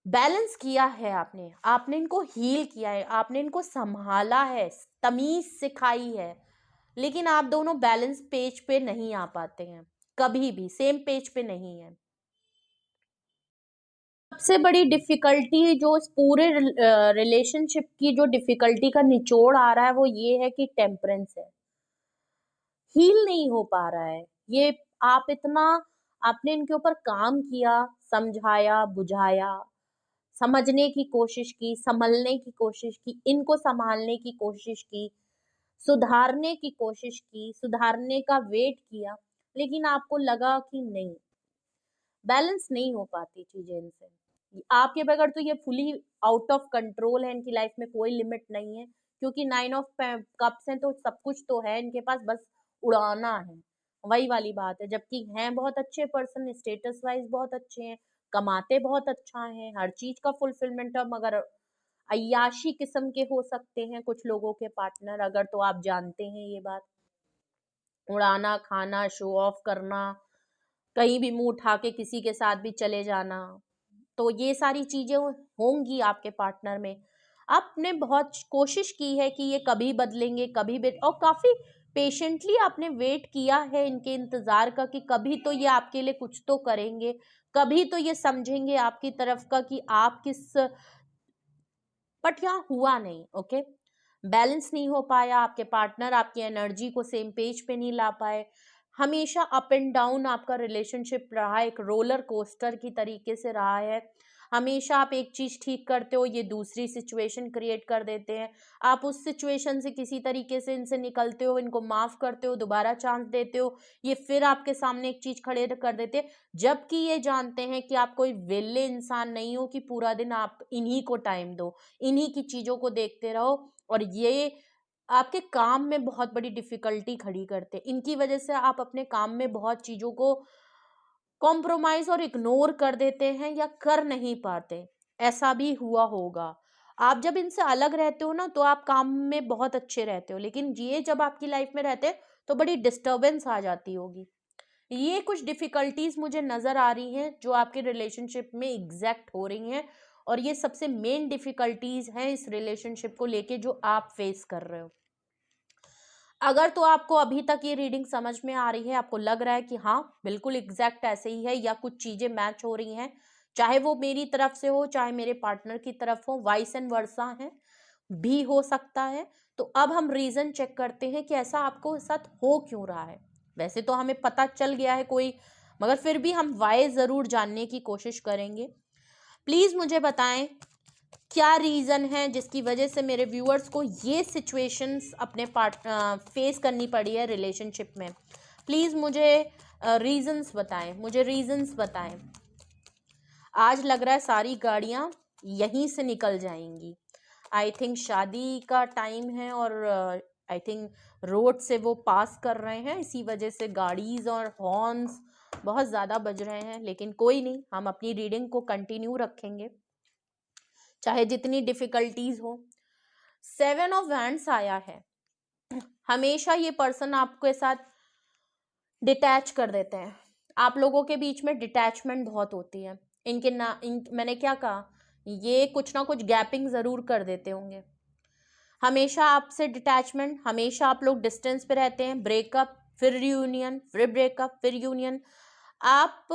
[SPEAKER 1] बैलेंस किया है आपने, आपने इनको हील किया है, आपने इनको संभाला है, तमीज सिखाई है। लेकिन आप दोनों बैलेंस पेज पे नहीं आ पाते हैं, कभी भी सेम पेज पे नहीं है। सबसे बड़ी डिफिकल्टी जो इस पूरे रिलेशनशिप की जो डिफिकल्टी का निचोड़ आ रहा है वो ये है कि टेम्परेंस है, हील नहीं हो पा रहा है ये। आप इतना आपने इनके ऊपर काम किया, समझाया बुझाया, समझने की कोशिश की, संभलने की कोशिश की, इनको संभालने की कोशिश की, सुधारने की कोशिश की, सुधारने का वेट किया, लेकिन आपको लगा कि नहीं, बैलेंस नहीं हो पाती चीजें इनसे। आपके बगैर तो ये फुली आउट ऑफ कंट्रोल है, इनकी लाइफ में कोई लिमिट नहीं है, क्योंकि 9 ऑफ कप्स हैं तो सब कुछ तो है इनके पास, बस उड़ाना है, वही वाली बात है। जबकि हैं बहुत अच्छे पर्सन, स्टेटस वाइज बहुत अच्छे हैं, कमाते बहुत अच्छा है, हर चीज का फुलफिलमेंट है, मगर अय्याशी किस्म के हो सकते हैं कुछ लोगों के पार्टनर, अगर तो आप जानते हैं ये बात। उड़ाना, खाना, शो ऑफ करना, कहीं भी मुंह उठा के किसी के साथ भी चले जाना, तो ये सारी चीजें होंगी आपके पार्टनर में। आपने बहुत कोशिश की है कि ये कभी बदलेंगे, कभी और काफी पेशेंटली आपने वेट किया है इनके इंतजार का कि कभी तो ये आपके लिए कुछ तो करेंगे, कभी तो ये समझेंगे आपकी तरफ का कि आप किस, बट यहाँ हुआ नहीं। ओके, बैलेंस नहीं हो पाया, आपके पार्टनर आपकी एनर्जी को सेम पेज पे नहीं ला पाए, हमेशा अप एंड डाउन आपका रिलेशनशिप रहा, एक रोलर कोस्टर की तरीके से रहा है। हमेशा आप एक चीज ठीक करते हो, ये दूसरी सिचुएशन क्रिएट कर देते हैं, आप उस सिचुएशन से किसी तरीके से इनसे निकलते हो, इनको माफ करते हो, दोबारा चांस देते हो, ये फिर आपके सामने एक चीज खड़े कर देते हैं, जबकि ये जानते हैं कि आप कोई वेले इंसान नहीं हो कि पूरा दिन आप इन्हीं को टाइम दो, इन्हीं की चीजों को देखते रहो, और ये आपके काम में बहुत बड़ी डिफिकल्टी खड़ी करते हैं। इनकी वजह से आप अपने काम में बहुत चीजों को कॉम्प्रोमाइज और इग्नोर कर देते हैं या कर नहीं पाते। ऐसा भी हुआ होगा, आप जब इनसे अलग रहते हो ना तो आप काम में बहुत अच्छे रहते हो, लेकिन ये जब आपकी लाइफ में रहते हैं तो बड़ी डिस्टरबेंस आ जाती होगी। ये कुछ डिफिकल्टीज मुझे नजर आ रही हैं जो आपके रिलेशनशिप में एग्जैक्ट हो रही हैं, और ये सबसे मेन डिफिकल्टीज हैं इस रिलेशनशिप को लेके जो आप फेस कर रहे हो। अगर तो आपको अभी तक ये रीडिंग समझ में आ रही है, आपको लग रहा है कि हाँ बिल्कुल एग्जैक्ट ऐसे ही है, या कुछ चीजें मैच हो रही हैं, चाहे वो मेरी तरफ से हो चाहे मेरे पार्टनर की तरफ हो, वाइस एंड वर्सा है भी हो सकता है, तो अब हम रीजन चेक करते हैं कि ऐसा आपको साथ हो क्यों रहा है। वैसे तो हमें पता चल गया है कोई, मगर फिर भी हम वाई जरूर जानने की कोशिश करेंगे। प्लीज मुझे बताएं क्या रीजन है जिसकी वजह से मेरे व्यूअर्स को ये सिचुएशंस अपने फेस करनी पड़ी है रिलेशनशिप में। प्लीज मुझे रीजंस बताएं, मुझे रीजंस बताएं। आज लग रहा है सारी गाड़ियां यहीं से निकल जाएंगी। आई थिंक शादी का टाइम है, और आई थिंक रोड से वो पास कर रहे हैं, इसी वजह से गाड़ीज और हॉर्न्स बहुत ज़्यादा बज रहे हैं, लेकिन कोई नहीं, हम अपनी रीडिंग को कंटिन्यू रखेंगे चाहे जितनी डिफिकल्टीज हो। 7 ऑफ वैंड्स आया है। हमेशा ये पर्सन आपके साथ डिटैच कर देते हैं, आप लोगों के बीच में डिटैचमेंट बहुत होती है। मैंने क्या कहा, ये कुछ ना कुछ गैपिंग जरूर कर देते होंगे। हमेशा आपसे डिटैचमेंट, हमेशा आप लोग डिस्टेंस पे रहते हैं, ब्रेकअप फिर रियूनियन, फिर ब्रेकअप फिर यूनियन। आप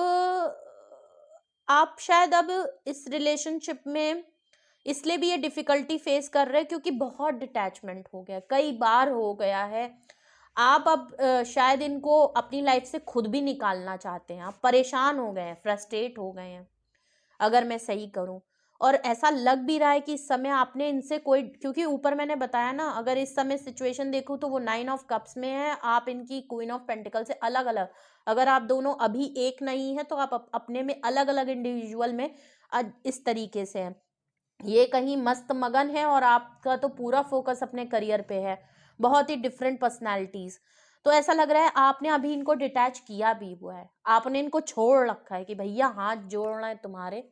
[SPEAKER 1] आप शायद अब इस रिलेशनशिप में इसलिए भी ये डिफिकल्टी फेस कर रहे हैं क्योंकि बहुत डिटैचमेंट हो गया, कई बार हो गया है। आप अब शायद इनको अपनी लाइफ से खुद भी निकालना चाहते हैं, आप परेशान हो गए हैं, फ्रस्ट्रेट हो गए हैं, अगर मैं सही करूं। और ऐसा लग भी रहा है कि इस समय आपने इनसे कोई, क्योंकि ऊपर मैंने बताया ना, अगर इस समय सिचुएशन देखूं तो वो 9 ऑफ कप्स में है, आप इनकी क्वीन ऑफ पेंटिकल से अलग अलग। अगर आप दोनों अभी एक नहीं है तो आप अपने में अलग अलग इंडिविजुअल में इस तरीके से हैं। ये कहीं मस्त मगन है और आपका तो पूरा फोकस अपने करियर पे है, बहुत ही डिफरेंट पर्सनालिटीज। तो ऐसा लग रहा है आपने अभी इनको डिटैच किया भी हुआ है, आपने इनको छोड़ रखा है कि भैया हाथ जोड़ना है तुम्हारे,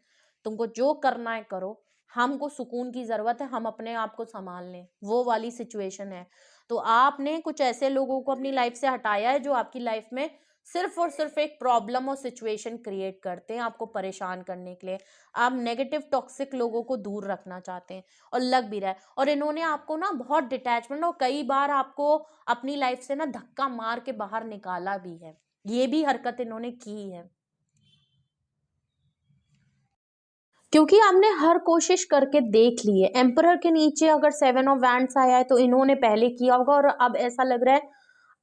[SPEAKER 1] तुमको जो करना है करो, हमको सुकून की जरूरत है, हम अपने आप को संभाल लें, वो वाली सिचुएशन है। तो आपने कुछ ऐसे लोगों को अपनी लाइफ से हटाया है जो आपकी लाइफ में सिर्फ और सिर्फ एक प्रॉब्लम और सिचुएशन क्रिएट करते हैं आपको परेशान करने के लिए। आप नेगेटिव टॉक्सिक लोगों को दूर रखना चाहते हैं, और लग भी रहा है। और इन्होंने आपको ना बहुत डिटैचमेंट, और कई बार आपको अपनी लाइफ से ना धक्का मार के बाहर निकाला भी है, ये भी हरकत इन्होंने की है। क्योंकि आपने हर कोशिश करके देख ली है। एम्परर के नीचे अगर 7 ऑफ वैंड्स आया है तो इन्होंने पहले किया होगा और अब ऐसा लग रहा है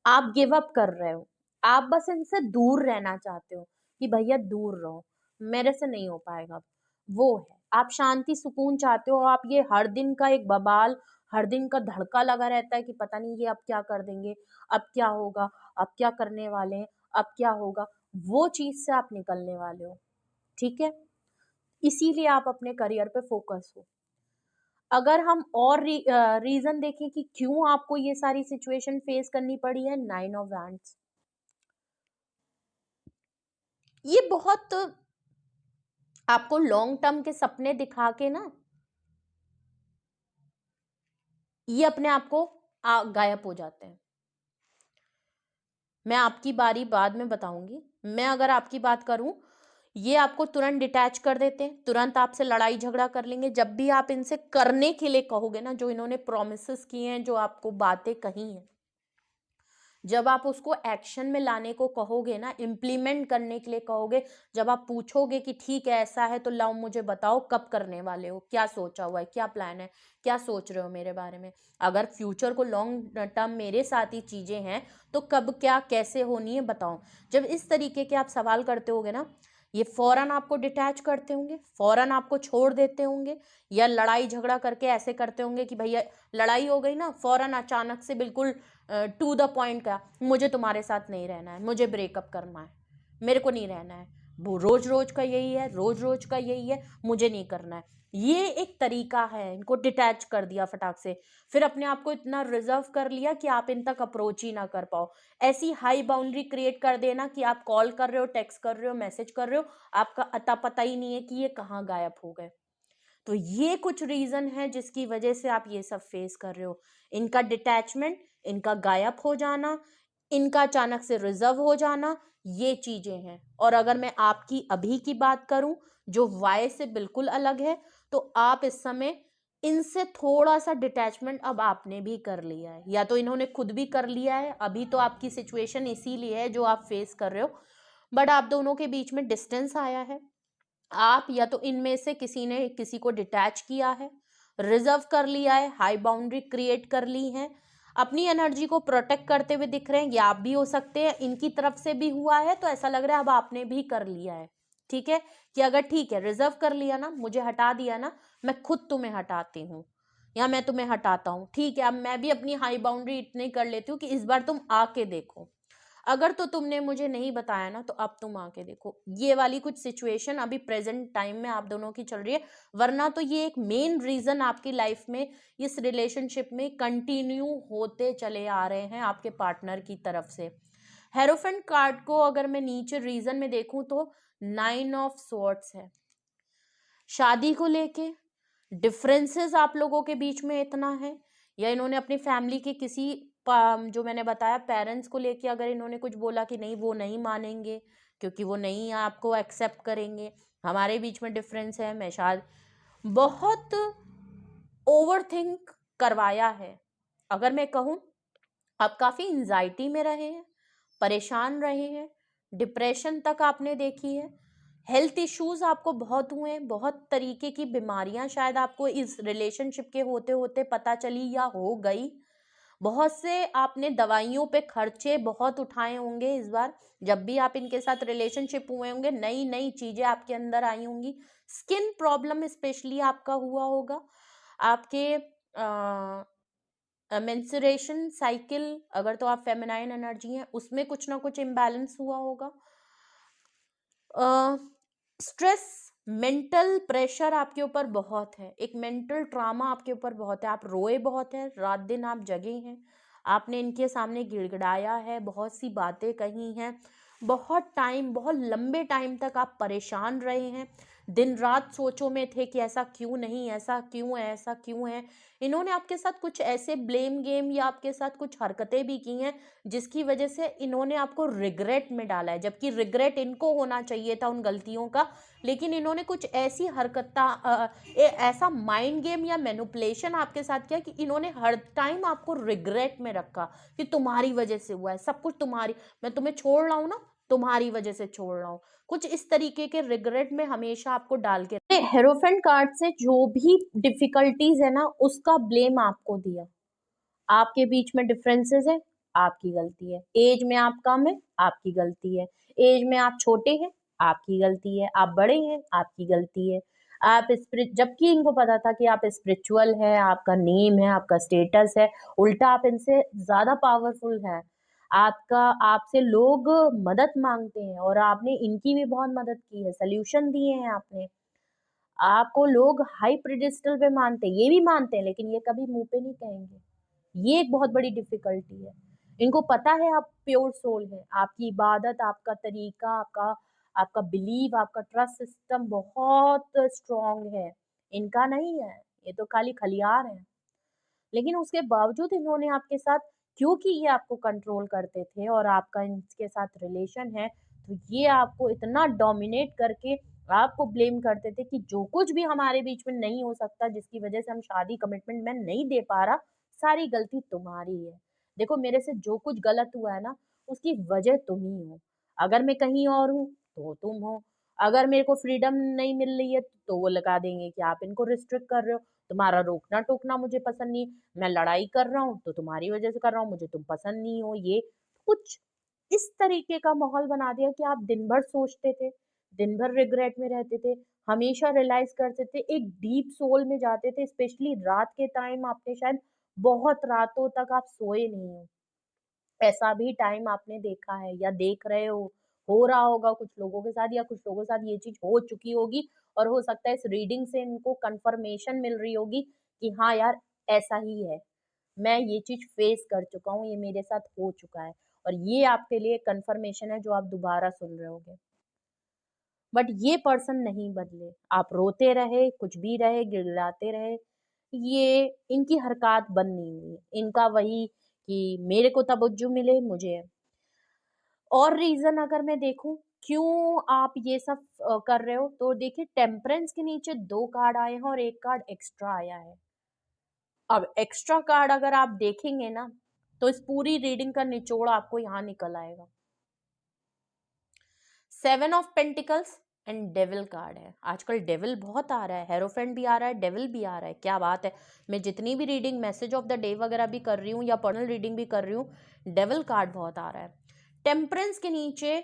[SPEAKER 1] आप गिव अप कर रहे हो, आप बस इनसे दूर रहना चाहते हो कि भैया दूर रहो, मेरे से नहीं हो पाएगा। वो है, आप शांति सुकून चाहते हो। आप ये हर दिन का एक बवाल, हर दिन का धड़का लगा रहता है कि पता नहीं ये अब क्या कर देंगे, अब क्या होगा, अब क्या करने वाले हैं, अब क्या होगा, वो चीज से आप निकलने वाले हो। ठीक है, इसीलिए आप अपने करियर पे फोकस हो। अगर हम और रीजन देखें कि क्यों आपको ये सारी सिचुएशन फेस करनी पड़ी है, 9 ऑफ वैंड्स, ये बहुत आपको लॉन्ग टर्म के सपने दिखा के ना ये अपने आप को गायब हो जाते हैं। मैं आपकी बारी बाद में बताऊंगी। मैं अगर आपकी बात करूं, ये आपको तुरंत डिटैच कर देते हैं, तुरंत आपसे लड़ाई झगड़ा कर लेंगे जब भी आप इनसे करने के लिए कहोगे ना, जो इन्होंने प्रोमिसेस किए हैं, जो आपको बातें कही हैं, जब आप उसको एक्शन में लाने को कहोगे ना, इम्प्लीमेंट करने के लिए कहोगे, जब आप पूछोगे कि ठीक है ऐसा है तो लाओ मुझे बताओ कब करने वाले हो, क्या सोचा हुआ है, क्या प्लान है, क्या सोच रहे हो मेरे बारे में। अगर फ्यूचर को लॉन्ग टर्म मेरे साथ ही चीजें हैं तो कब क्या कैसे होनी है बताओ। जब इस तरीके के आप सवाल करते होगे ना, ये फौरन आपको डिटैच करते होंगे, फौरन आपको छोड़ देते होंगे, या लड़ाई झगड़ा करके ऐसे करते होंगे कि भैया लड़ाई हो गई ना, फौरन अचानक से बिल्कुल टू द पॉइंट का, मुझे तुम्हारे साथ नहीं रहना है, मुझे ब्रेकअप करना है, मेरे को नहीं रहना है, वो रोज रोज का यही है, रोज रोज का यही है, मुझे नहीं करना है। ये एक तरीका है, इनको डिटैच कर दिया फटाक से, फिर अपने आप को इतना रिजर्व कर लिया कि आप इन तक अप्रोच ही ना कर पाओ। ऐसी हाई बाउंड्री क्रिएट कर देना कि आप कॉल कर रहे हो, टेक्स्ट कर रहे हो, मैसेज कर रहे हो, आपका अता पता ही नहीं है कि ये कहाँ गायब हो गए। तो ये कुछ रीजन है जिसकी वजह से आप ये सब फेस कर रहे हो। इनका डिटैचमेंट, इनका गायब हो जाना, इनका अचानक से रिजर्व हो जाना, ये चीजें हैं। और अगर मैं आपकी अभी की बात करूं जो वाई से बिल्कुल अलग है, तो आप इस समय इनसे थोड़ा सा डिटैचमेंट अब आपने भी कर लिया है, या तो इन्होंने खुद भी कर लिया है। अभी तो आपकी सिचुएशन इसीलिए है जो आप फेस कर रहे हो, बट आप दोनों के बीच में डिस्टेंस आया है। आप या तो इनमें से किसी ने किसी को डिटैच किया है, रिजर्व कर लिया है, हाई बाउंड्री क्रिएट कर ली है, अपनी एनर्जी को प्रोटेक्ट करते हुए दिख रहे हैं। ये आप भी हो सकते हैं, इनकी तरफ से भी हुआ है तो ऐसा लग रहा है अब आपने भी कर लिया है। ठीक है, कि अगर ठीक है रिजर्व कर लिया ना, मुझे हटा दिया ना, मैं खुद तुम्हें हटाती हूँ या मैं तुम्हें हटाता हूँ, ठीक है अब मैं भी अपनी हाई बाउंड्री इतनी कर लेती हूँ कि इस बार तुम आके देखो, अगर तो तुमने मुझे नहीं बताया ना तो अब तुम आके देखो। ये वाली कुछ सिचुएशन अभी प्रेजेंट टाइम में आप दोनों की चल रही है, वरना तो ये एक मेन रीजन आपकी लाइफ में इस रिलेशनशिप में कंटिन्यू होते चले आ रहे हैं आपके पार्टनर की तरफ से। हेरोफेंट कार्ड को अगर मैं नीचे रीजन में देखूं तो 9 ऑफ स्वॉर्ड्स है। शादी को लेके डिफरेंसेस आप लोगों के बीच में इतना है, या इन्होंने अपनी फैमिली के किसी जो मैंने बताया पेरेंट्स को लेके अगर इन्होंने कुछ बोला कि नहीं वो नहीं मानेंगे क्योंकि वो नहीं आपको एक्सेप्ट करेंगे, हमारे बीच में डिफरेंस है, मैं शायद बहुत ओवर थिंक करवाया है। अगर मैं कहूँ आप काफ़ी एंजाइटी में रहे हैं, परेशान रहे हैं, डिप्रेशन तक आपने देखी है, हेल्थ इश्यूज आपको बहुत हुए हैं, बहुत तरीके की बीमारियां शायद आपको इस रिलेशनशिप के होते होते पता चली या हो गई। बहुत से आपने दवाइयों पे खर्चे बहुत उठाए होंगे इस बार, जब भी आप इनके साथ रिलेशनशिप हुए होंगे नई नई चीजें आपके अंदर आई होंगी। स्किन प्रॉब्लम स्पेशली आपका हुआ होगा, आपके मेंस्ट्रुएशन साइकिल, अगर तो आप फेमिनाइन एनर्जी हैं उसमें कुछ ना कुछ इम्बैलेंस हुआ होगा। स्ट्रेस, मेंटल प्रेशर आपके ऊपर बहुत है, एक मेंटल ट्रामा आपके ऊपर बहुत है, आप रोए बहुत है, रात दिन आप जगे हैं, आपने इनके सामने गिड़गिड़ाया है, बहुत सी बातें कही हैं, बहुत टाइम, बहुत लंबे टाइम तक आप परेशान रहे हैं, दिन रात सोचों में थे कि ऐसा क्यों नहीं, ऐसा क्यों है, ऐसा क्यों है। इन्होंने आपके साथ कुछ ऐसे ब्लेम गेम या आपके साथ कुछ हरकतें भी की हैं जिसकी वजह से इन्होंने आपको रिग्रेट में डाला है, जबकि रिग्रेट इनको होना चाहिए था उन गलतियों का, लेकिन इन्होंने कुछ ऐसी ऐसा माइंड गेम या मैनिपुलेशन आपके साथ किया कि इन्होंने हर टाइम आपको रिग्रेट में रखा कि तुम्हारी वजह से हुआ है सब कुछ, तुम्हारी, मैं तुम्हें छोड़ रहा हूँ ना तुम्हारी वजह से छोड़ रहा हूँ, कुछ इस तरीके के रिग्रेट में हमेशा आपको डाल के हेरोफेंट कार्ड से जो भी डिफिकल्टीज है ना, उसका ब्लेम आपको दिया। आपके बीच में डिफरेंसेस है, आपकी गलती है। एज में आप कम है, आपकी गलती है। एज में आप छोटे हैं, आपकी गलती है। आप बड़े हैं, आपकी गलती है। आप स्पिरिट, जबकि इनको पता था कि आप स्पिरिचुअल है, आपका नेम है, आपका स्टेटस है, उल्टा आप इनसे ज्यादा पावरफुल है। आपका आपसे लोग मदद मांगते हैं और आपने इनकी भी बहुत मदद की है, सोल्यूशन दिए हैं आपने। आपको लोग हाई प्रेडिस्टल पे मानते हैं, ये भी मानते हैं, लेकिन ये कभी मुंह पे नहीं कहेंगे। ये एक बहुत बड़ी डिफिकल्टी है। इनको पता है आप प्योर सोल हैं, आपकी इबादत, आपका तरीका, आपका आपका बिलीव, आपका ट्रस्ट सिस्टम बहुत स्ट्रांग है। इनका नहीं है, ये तो खाली खलियार है। लेकिन उसके बावजूद इन्होंने आपके साथ, क्योंकि ये आपको कंट्रोल करते थे और आपका इनके साथ रिलेशन है, तो ये आपको इतना डोमिनेट करके आपको ब्लेम करते थे कि जो कुछ भी हमारे बीच में नहीं हो सकता, जिसकी वजह से हम शादी कमिटमेंट में नहीं दे पा रहा, सारी गलती तुम्हारी है। देखो मेरे से जो कुछ गलत हुआ है ना, उसकी वजह तुम ही हो। अगर मैं कहीं और हूँ तो तुम हो। अगर मेरे को फ्रीडम नहीं मिल रही है तो वो लगा देंगे कि आप इनको रिस्ट्रिक्ट कर रहे हो। तुम्हारा रोकना टोकना मुझे पसंद नहीं। मैं लड़ाई कर रहा हूँ तो तुम्हारी वजह से कर रहा हूँ, मुझे तुम पसंद नहीं हो। ये कुछ इस तरीके का माहौल बना दिया कि आप दिन भर सोचते थे, दिन भर रिग्रेट में रहते थे, हमेशा रियलाइज करते थे, एक डीप सोल में जाते थे। स्पेशली रात के टाइम आपने शायद बहुत रातों तक आप सोए नहीं हो। ऐसा भी टाइम आपने देखा है या देख रहे हो रहा होगा कुछ लोगों के साथ, या कुछ लोगों के साथ ये चीज हो चुकी होगी। और हो सकता है इस रीडिंग से इनको कंफर्मेशन मिल रही होगी कि हाँ यार, ऐसा ही है, मैं ये चीज फेस कर चुका हूँ, ये मेरे साथ हो चुका है। और ये आपके लिए कंफर्मेशन है जो आप दोबारा सुन रहे होगे। बट ये पर्सन नहीं बदले। आप रोते रहे, कुछ भी रहे, गिड़गिड़ाते रहे, ये इनकी हरकत बंद नहीं हुई। इनका वही कि मेरे को तवज्जो मिले मुझे। और रीजन अगर मैं देखूं क्यों आप ये सब कर रहे हो, तो देखिए टेम्परेंस के नीचे 2 कार्ड आए हैं और 1 कार्ड एक्स्ट्रा आया है। अब एक्स्ट्रा कार्ड अगर आप देखेंगे ना, तो इस पूरी रीडिंग का निचोड़ आपको यहाँ निकल आएगा। 7 of pentacles and devil card है। आजकल डेविल बहुत आ रहा है, हेरोफेंट भी आ रहा है, डेविल भी आ रहा है। क्या बात है। मैं जितनी भी reading message of the day वगैरह भी कर रही हूँ या पर्सनल रीडिंग भी कर रही हूँ, डेविल कार्ड बहुत आ रहा है। टेम्परेंस के नीचे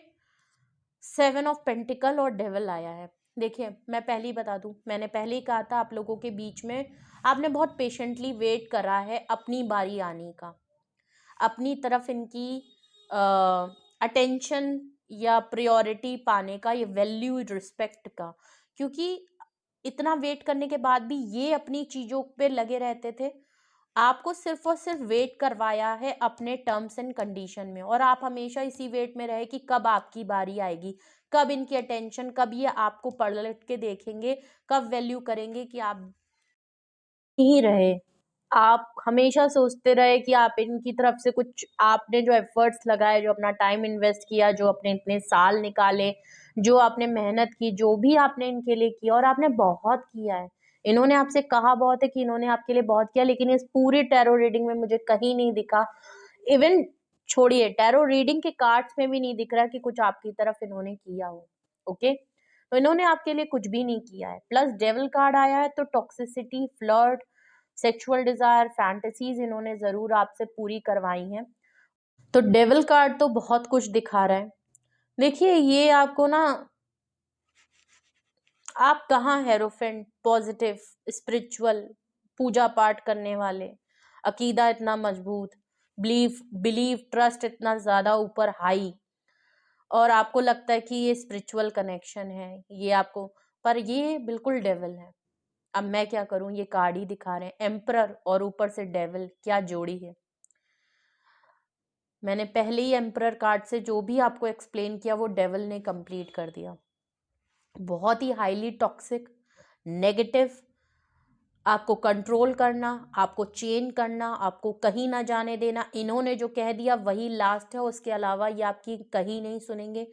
[SPEAKER 1] 7 ऑफ पेंटिकल और डेविल आया है। देखिए मैं पहले ही बता दूं, मैंने पहले ही कहा था आप लोगों के बीच में आपने बहुत पेशेंटली वेट करा है अपनी बारी आने का, अपनी तरफ इनकी अटेंशन या प्रायोरिटी पाने का, ये वैल्यू रिस्पेक्ट का। क्योंकि इतना वेट करने के बाद भी ये अपनी चीजों पे लगे रहते थे। आपको सिर्फ और सिर्फ वेट करवाया है अपने टर्म्स एंड कंडीशन में, और आप हमेशा इसी वेट में रहे कि कब आपकी बारी आएगी, कब इनकी अटेंशन, कब ये आपको पलट के देखेंगे, कब वैल्यू करेंगे कि आप ही रहे। आप हमेशा सोचते रहे कि आप इनकी तरफ से कुछ, आपने जो एफर्ट्स लगाए, जो अपना टाइम इन्वेस्ट किया, जो अपने इतने साल निकाले, जो आपने मेहनत की, जो भी आपने इनके लिए किया, और आपने बहुत किया है। इन्होंने आपसे कहा बहुत है कि इन्होंने आपके लिए बहुत किया, लेकिन इस पूरी टैरो रीडिंग में मुझे कहीं नहीं दिखा। इवन छोड़िए, टैरो रीडिंग के कार्ड्स में भी नहीं दिख रहा कि कुछ आपकी तरफ इन्होंने किया हो। ओके, तो इन्होंने आपके लिए कुछ भी नहीं किया है। प्लस डेविल कार्ड आया है, तो toxicity, flirt, sexual desire, fantasies इन्होंने जरूर आपसे पूरी करवाई हैं। तो डेविल कार्ड तो बहुत कुछ दिखा रहा है। देखिए ये आपको ना, आप कहाँ हेरोफेंट, पॉजिटिव, स्पिरिचुअल, पूजा पाठ करने वाले, अकीदा इतना मजबूत, बिलीफ बिलीव ट्रस्ट इतना ज्यादा ऊपर हाई, और आपको लगता है कि ये स्पिरिचुअल कनेक्शन है, ये आपको, पर ये बिल्कुल डेविल है। अब मैं क्या करूं, ये कार्ड ही दिखा रहे हैं, एम्परर और ऊपर से डेविल, क्या जोड़ी है। मैंने पहले ही एम्परर कार्ड से जो भी आपको एक्सप्लेन किया वो डेविल ने कंप्लीट कर दिया। बहुत ही हाईली टॉक्सिक, नेगेटिव, आपको कंट्रोल करना, आपको चेन करना, आपको कहीं ना जाने देना। इन्होंने जो कह दिया वही लास्ट है, उसके अलावा ये आपकी कहीं नहीं सुनेंगे।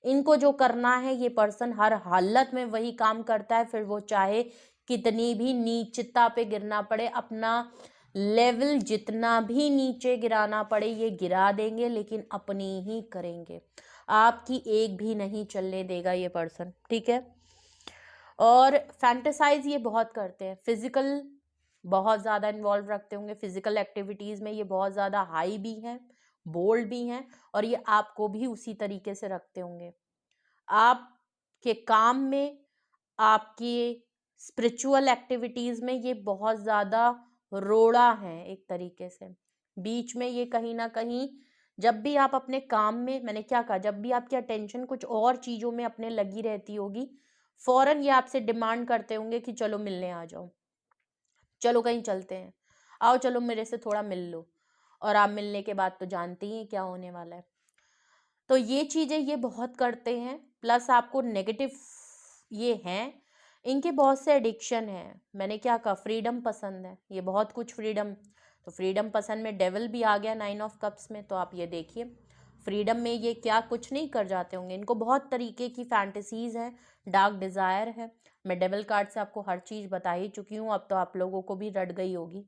[SPEAKER 1] इनको जो करना है, ये पर्सन हर हालत में वही काम करता है, फिर वो चाहे कितनी भी नीचता पे गिरना पड़े, अपना लेवल जितना भी नीचे गिराना पड़े ये गिरा देंगे, लेकिन अपनी ही करेंगे। आपकी एक भी नहीं चलने देगा ये पर्सन, ठीक है। और फैंटेसाइज ये बहुत करते हैं, फिजिकल बहुत ज़्यादा इन्वॉल्व रखते होंगे, फिजिकल एक्टिविटीज़ में ये बहुत ज़्यादा हाई भी हैं, बोल्ड भी हैं, और ये आपको भी उसी तरीके से रखते होंगे। आपके काम में, आपकी स्पिरिचुअल एक्टिविटीज़ में ये बहुत ज़्यादा रोड़ा हैं एक तरीके से। बीच में ये कहीं ना कहीं, जब भी आप अपने काम में, मैंने क्या कहा, जब भी आपकी अटेंशन कुछ और चीज़ों में अपने लगी रहती होगी, फौरन ये आपसे डिमांड करते होंगे कि चलो मिलने आ जाओ, चलो कहीं चलते हैं, आओ चलो मेरे से थोड़ा मिल लो। और आप मिलने के बाद तो जानते ही हैं क्या होने वाला है। तो ये चीज़ें ये बहुत करते हैं। प्लस आपको नेगेटिव ये हैं, इनके बहुत से एडिक्शन हैं। मैंने क्या कहा, फ्रीडम पसंद है, ये बहुत कुछ फ्रीडम, तो फ्रीडम पसंद में डेविल भी आ गया 9 ऑफ कप्स में। तो आप ये देखिए फ्रीडम में ये क्या कुछ नहीं कर जाते होंगे। इनको बहुत तरीके की फैंटेसीज हैं, डार्क डिज़ायर है। मैं डेविल कार्ड से आपको हर चीज़ बता ही चुकी हूँ, अब तो आप लोगों को भी रट गई होगी।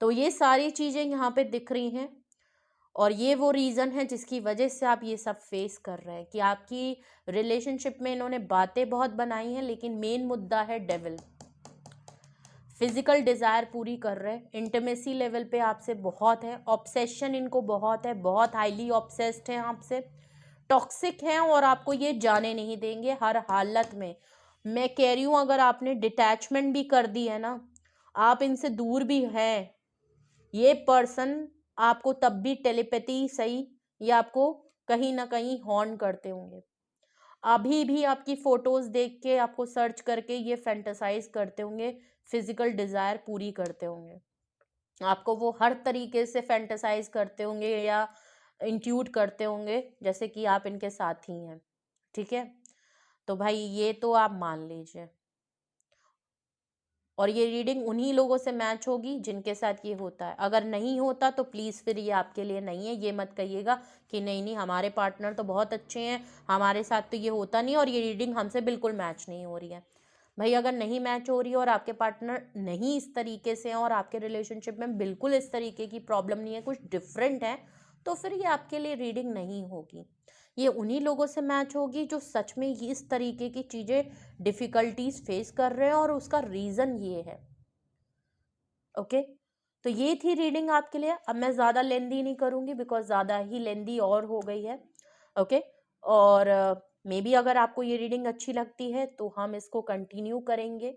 [SPEAKER 1] तो ये सारी चीज़ें यहाँ पे दिख रही हैं, और ये वो रीज़न है जिसकी वजह से आप ये सब फेस कर रहे हैं कि आपकी रिलेशनशिप में इन्होंने बातें बहुत बनाई हैं, लेकिन मेन मुद्दा है डेविल। फिजिकल डिज़ायर पूरी कर रहे हैं, इंटीमेसी लेवल पे आपसे बहुत है, ऑब्सेशन इनको बहुत है, बहुत हाईली ऑब्सेस्ड हैं आपसे, टॉक्सिक हैं, और आपको ये जाने नहीं देंगे हर हालत में। मैं कह रही हूँ अगर आपने डिटैचमेंट भी कर दी है ना, आप इनसे दूर भी हैं, ये पर्सन आपको तब भी टेलीपैथी सही, या आपको कहीं ना कहीं हॉर्न करते होंगे। अभी भी आपकी फोटोज देख के, आपको सर्च करके ये फैंटेसाइज करते होंगे, फिजिकल डिजायर पूरी करते होंगे, आपको वो हर तरीके से फैंटेसाइज करते होंगे या इंट्यूट करते होंगे जैसे कि आप इनके साथी हैं, ठीक है। तो भाई ये तो आप मान लीजिए। और ये रीडिंग उन्हीं लोगों से मैच होगी जिनके साथ ये होता है। अगर नहीं होता तो प्लीज़ फिर ये आपके लिए नहीं है। ये मत कहिएगा कि नहीं नहीं हमारे पार्टनर तो बहुत अच्छे हैं, हमारे साथ तो ये होता नहीं और ये रीडिंग हमसे बिल्कुल मैच नहीं हो रही है। भाई अगर नहीं मैच हो रही है और आपके पार्टनर नहीं इस तरीके से हैं और आपके रिलेशनशिप में बिल्कुल इस तरीके की प्रॉब्लम नहीं है, कुछ डिफरेंट है, तो फिर ये आपके लिए रीडिंग नहीं होगी। ये उन्हीं लोगों से मैच होगी जो सच में इस तरीके की चीज़ें, डिफ़िकल्टीज फेस कर रहे हैं, और उसका रीज़न ये है। ओके, तो ये थी रीडिंग आपके लिए। अब मैं ज़्यादा लेंदी नहीं करूँगी बिकॉज ज़्यादा ही लेंदी और हो गई है। ओके, और मे बी अगर आपको ये रीडिंग अच्छी लगती है तो हम इसको कंटिन्यू करेंगे,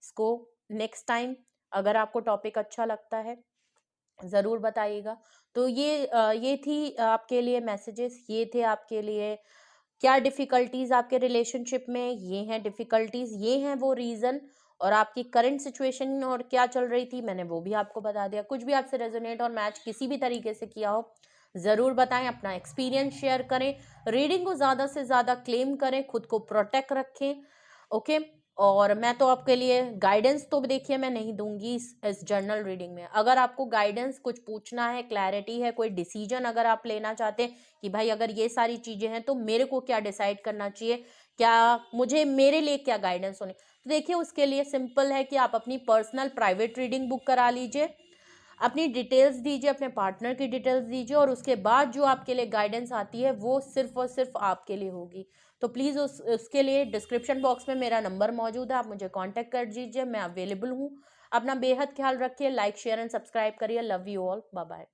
[SPEAKER 1] इसको नेक्स्ट टाइम। अगर आपको टॉपिक अच्छा लगता है ज़रूर बताइएगा। तो ये थी आपके लिए मैसेजेस, ये थे आपके लिए क्या डिफ़िकल्टीज़ आपके रिलेशनशिप में, ये हैं डिफ़िकल्टीज़, ये हैं वो रीज़न, और आपकी करंट सिचुएशन और क्या चल रही थी मैंने वो भी आपको बता दिया। कुछ भी आपसे रेजोनेट और मैच किसी भी तरीके से किया हो ज़रूर बताएं, अपना एक्सपीरियंस शेयर करें, रीडिंग को ज़्यादा से ज़्यादा क्लेम करें, खुद को प्रोटेक्ट रखें। ओके, और मैं तो आपके लिए गाइडेंस तो देखिए मैं नहीं दूंगी इस जर्नल रीडिंग में। अगर आपको गाइडेंस कुछ पूछना है, क्लैरिटी है, कोई डिसीजन अगर आप लेना चाहते हैं कि भाई अगर ये सारी चीज़ें हैं तो मेरे को क्या डिसाइड करना चाहिए, क्या मुझे मेरे लिए क्या गाइडेंस होने, तो देखिए उसके लिए सिंपल है कि आप अपनी पर्सनल प्राइवेट रीडिंग बुक करा लीजिए, अपनी डिटेल्स दीजिए, अपने पार्टनर की डिटेल्स दीजिए, और उसके बाद जो आपके लिए गाइडेंस आती है वो सिर्फ और सिर्फ आपके लिए होगी। तो प्लीज़ उसके लिए डिस्क्रिप्शन बॉक्स में मेरा नंबर मौजूद है, आप मुझे कांटेक्ट कर दीजिए, मैं अवेलेबल हूँ। अपना बेहद ख्याल रखिए, लाइक शेयर एंड सब्सक्राइब करिए। Love you all, bye bye.